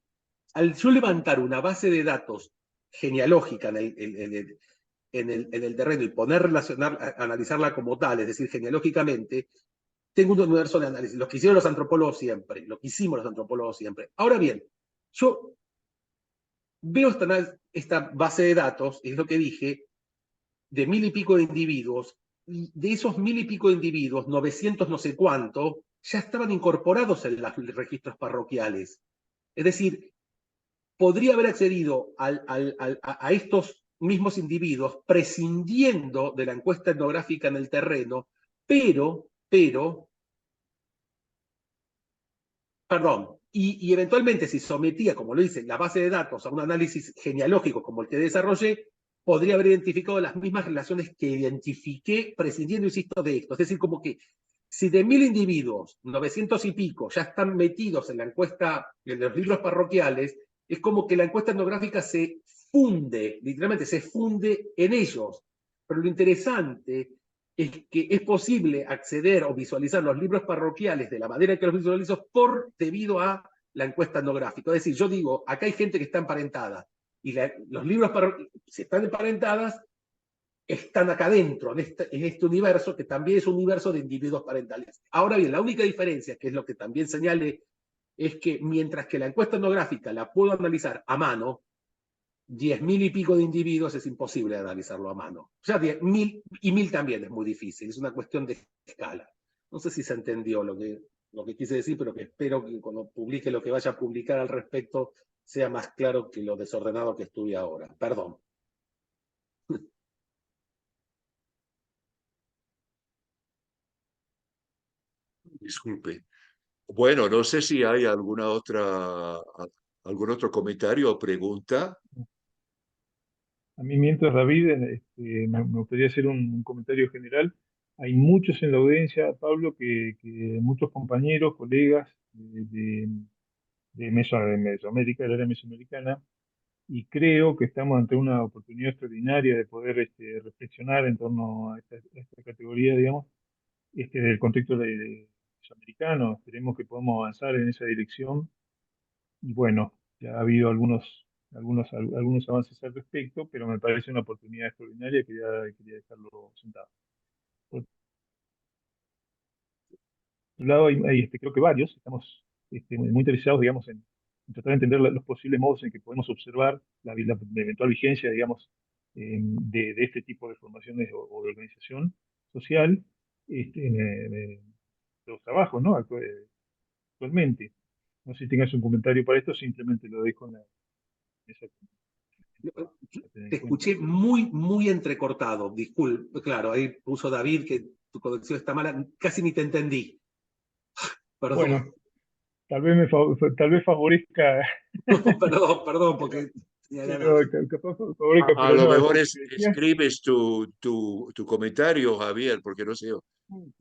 al yo levantar una base de datos genealógica en el terreno y analizarla como tal, es decir, genealógicamente, tengo un universo de análisis, lo que hicieron los antropólogos siempre, lo que hicimos los antropólogos siempre. Ahora bien, yo veo esta base de datos, es lo que dije, de 1.000 y pico de individuos, y de esos 1.000 y pico de individuos, 900 no sé cuánto, ya estaban incorporados en los registros parroquiales. Es decir, podría haber accedido a estos mismos individuos prescindiendo de la encuesta etnográfica en el terreno, perdón, y eventualmente si sometía, como lo dice, la base de datos a un análisis genealógico como el que desarrollé, podría haber identificado las mismas relaciones que identifiqué prescindiendo, insisto, de esto. Es decir, como que si de 1.000 individuos, 900 y pico, ya están metidos en la encuesta, en los libros parroquiales, es como que la encuesta etnográfica se funde, literalmente se funde en ellos. Pero lo interesante es que es posible acceder o visualizar los libros parroquiales de la manera que los visualizo debido a la encuesta etnográfica. Es decir, yo digo, acá hay gente que está emparentada, y los libros si están emparentadas, están acá dentro, en este universo, que también es un universo de individuos parentales. Ahora bien, la única diferencia, que es lo que también señalé, es que mientras que la encuesta etnográfica la puedo analizar a mano, 10.000 y pico de individuos es imposible analizarlo a mano. O sea, 10.000 y 1.000 también es muy difícil, es una cuestión de escala. No sé si se entendió lo que quise decir, pero que espero que cuando publique lo que vaya a publicar al respecto sea más claro que lo desordenado que estuve ahora. Perdón. Disculpe. Bueno, no sé si hay algún otro comentario o pregunta. A mí, mientras David, me gustaría hacer un comentario general. Hay muchos en la audiencia, Pablo, que muchos compañeros, colegas de Mesoamérica, del área mesoamericana, y creo que estamos ante una oportunidad extraordinaria de poder reflexionar en torno a esta categoría, digamos, del contexto de mesoamericano. Esperemos que podamos avanzar en esa dirección. Y bueno, ya ha habido algunos avances al respecto, pero me parece una oportunidad extraordinaria y quería dejarlo sentado. Por un lado, creo que varios estamos muy interesados, digamos, en tratar de entender los posibles modos en que podemos observar la eventual vigencia, digamos, de este tipo de formaciones o de organización social en los trabajos, ¿no? Actualmente. No sé si tengas un comentario para esto, simplemente lo dejo en esa a tener en Te cuenta. escuché muy entrecortado. Disculpe, claro, ahí puso David que tu conexión está mala. Casi ni te entendí. Perdón, Bueno, tal vez favorezca, perdón, porque tenía ganas. pero capaz favorezca, A pero lo no, mejor te decía. escribes tu comentario, Javier, porque no sé, Ok,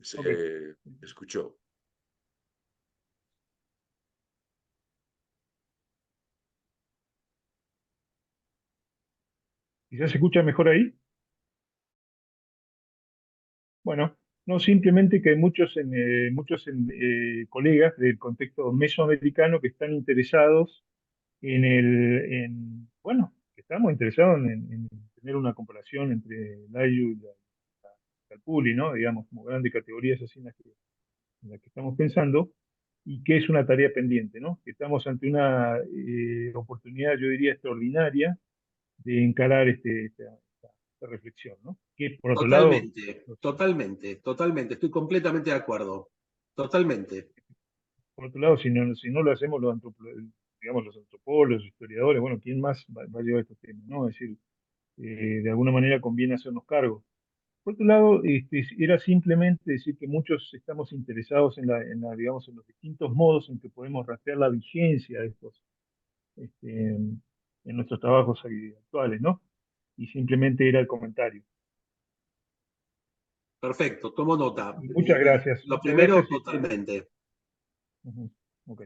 se escuchó. quizás se escucha mejor ahí. Bueno, no, simplemente que hay muchos colegas del contexto mesoamericano que están interesados bueno, que estamos interesados en tener una comparación entre la IU y la Calpulli, ¿no? Digamos, como grandes categorías así en las que estamos pensando, y que es una tarea pendiente, ¿no? Que estamos ante una oportunidad, yo diría, extraordinaria de encarar reflexión, ¿no? Que por otro lado, Totalmente, totalmente, totalmente. Estoy completamente de acuerdo. Totalmente. por otro lado, si no lo hacemos digamos, los antropólogos, los historiadores, bueno, ¿quién más va a llevar estos temas, ¿no? Es decir, de alguna manera conviene hacernos cargo. Por otro lado, era simplemente decir que muchos estamos interesados digamos, en los distintos modos en que podemos rastrear la vigencia de estos, en nuestros trabajos actuales, ¿no? Y simplemente era el comentario. Perfecto, tomo nota. Muchas gracias, Lo muchas primero, gracias. totalmente. Ujú, ok.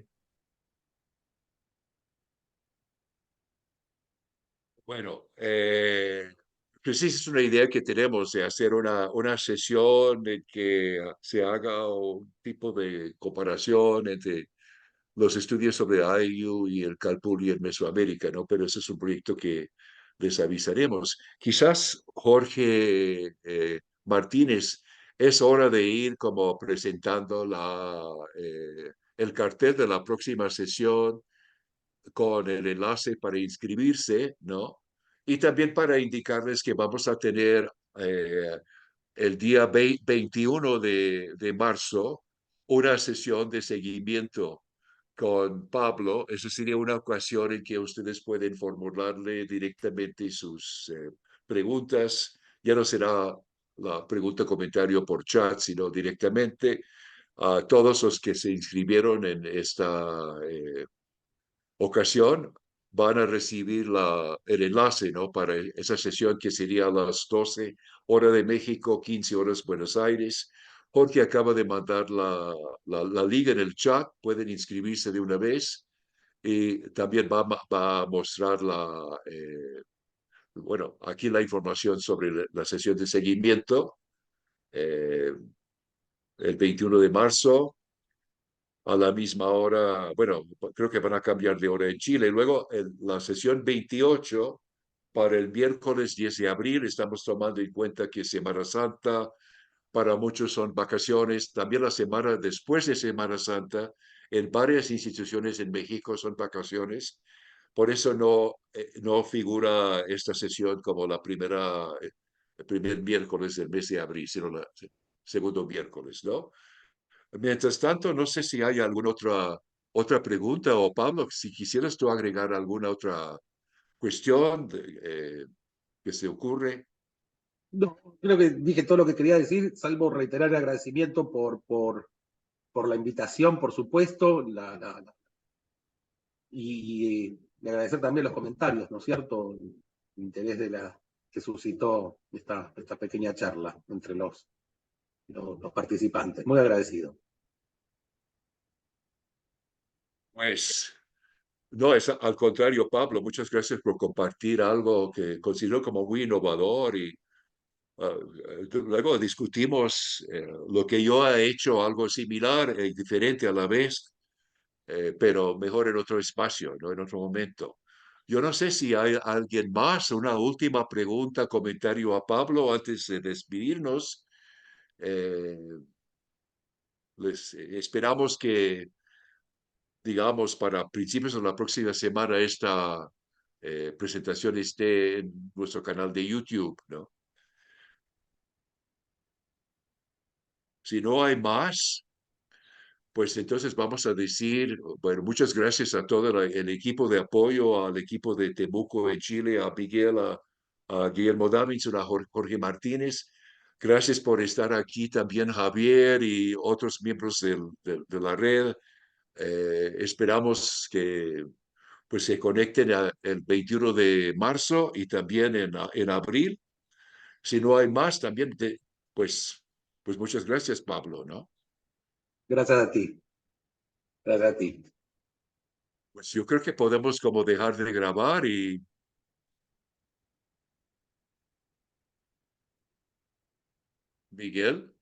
Bueno, pues esa es una idea que tenemos de hacer una sesión de que se haga un tipo de comparación entre los estudios sobre Ayllu y el Calpulli en Mesoamérica, ¿no? Pero ese es un proyecto que les avisaremos. Quizás Jorge Martínez, es hora de ir como presentando el cartel de la próxima sesión con el enlace para inscribirse, ¿no? Y también para indicarles que vamos a tener el día 21 de marzo una sesión de seguimiento con Pablo. Eso sería una ocasión en que ustedes pueden formularle directamente sus preguntas. Ya no será la pregunta comentario por chat, sino directamente a todos los que se inscribieron en esta ocasión van a recibir el enlace, ¿no? Para esa sesión que sería a las 12 horas de México, 15 horas Buenos Aires. Jorge acaba de mandar la liga en el chat, pueden inscribirse de una vez y también va a mostrar bueno, aquí la información sobre la sesión de seguimiento eh, el 21 de marzo a la misma hora. Bueno, creo que van a cambiar de hora en Chile. Luego, la sesión 28 para el miércoles 10 de abril, estamos tomando en cuenta que Semana Santa para muchos son vacaciones. También la semana después de Semana Santa, en varias instituciones en México son vacaciones. Por eso no figura esta sesión como el primer miércoles del mes de abril, sino el segundo miércoles, ¿no? Mientras tanto, no sé si hay alguna otra pregunta o Pablo, si quisieras tú agregar alguna otra cuestión que se ocurre. No, creo que dije todo lo que quería decir, salvo reiterar el agradecimiento por la invitación, por supuesto, y agradecer también los comentarios, ¿no es cierto? El interés que suscitó esta pequeña charla entre los participantes. Muy agradecido. Pues no, es al contrario, Pablo, muchas gracias por compartir algo que considero como muy innovador y luego discutimos lo que yo he hecho, algo similar y diferente a la vez, pero mejor en otro espacio, ¿no? En otro momento. Yo no sé si hay alguien más, una última pregunta, comentario a Pablo antes de despedirnos. Eh, esperamos que, digamos, para principios de la próxima semana esta presentación esté en nuestro canal de YouTube, ¿no? Si no hay más, pues entonces vamos a decir, bueno, muchas gracias a todo el equipo de apoyo, al equipo de Temuco en Chile, a Miguel, a Guillermo Davidson, a Jorge Martínez. Gracias por estar aquí también, Javier y otros miembros de la red. Esperamos que pues se conecten el 21 de marzo y también en abril. Si no hay más, también, pues, pues muchas gracias, Pablo, ¿no? Gracias a ti. Gracias a ti. Pues yo creo que podemos como dejar de grabar y Miguel,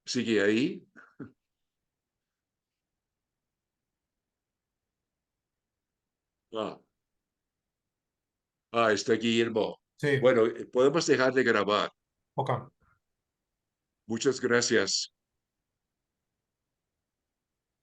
sigue ahí. Ah, está Guillermo. Sí, Bueno, podemos dejar de grabar. ok. Muchas gracias.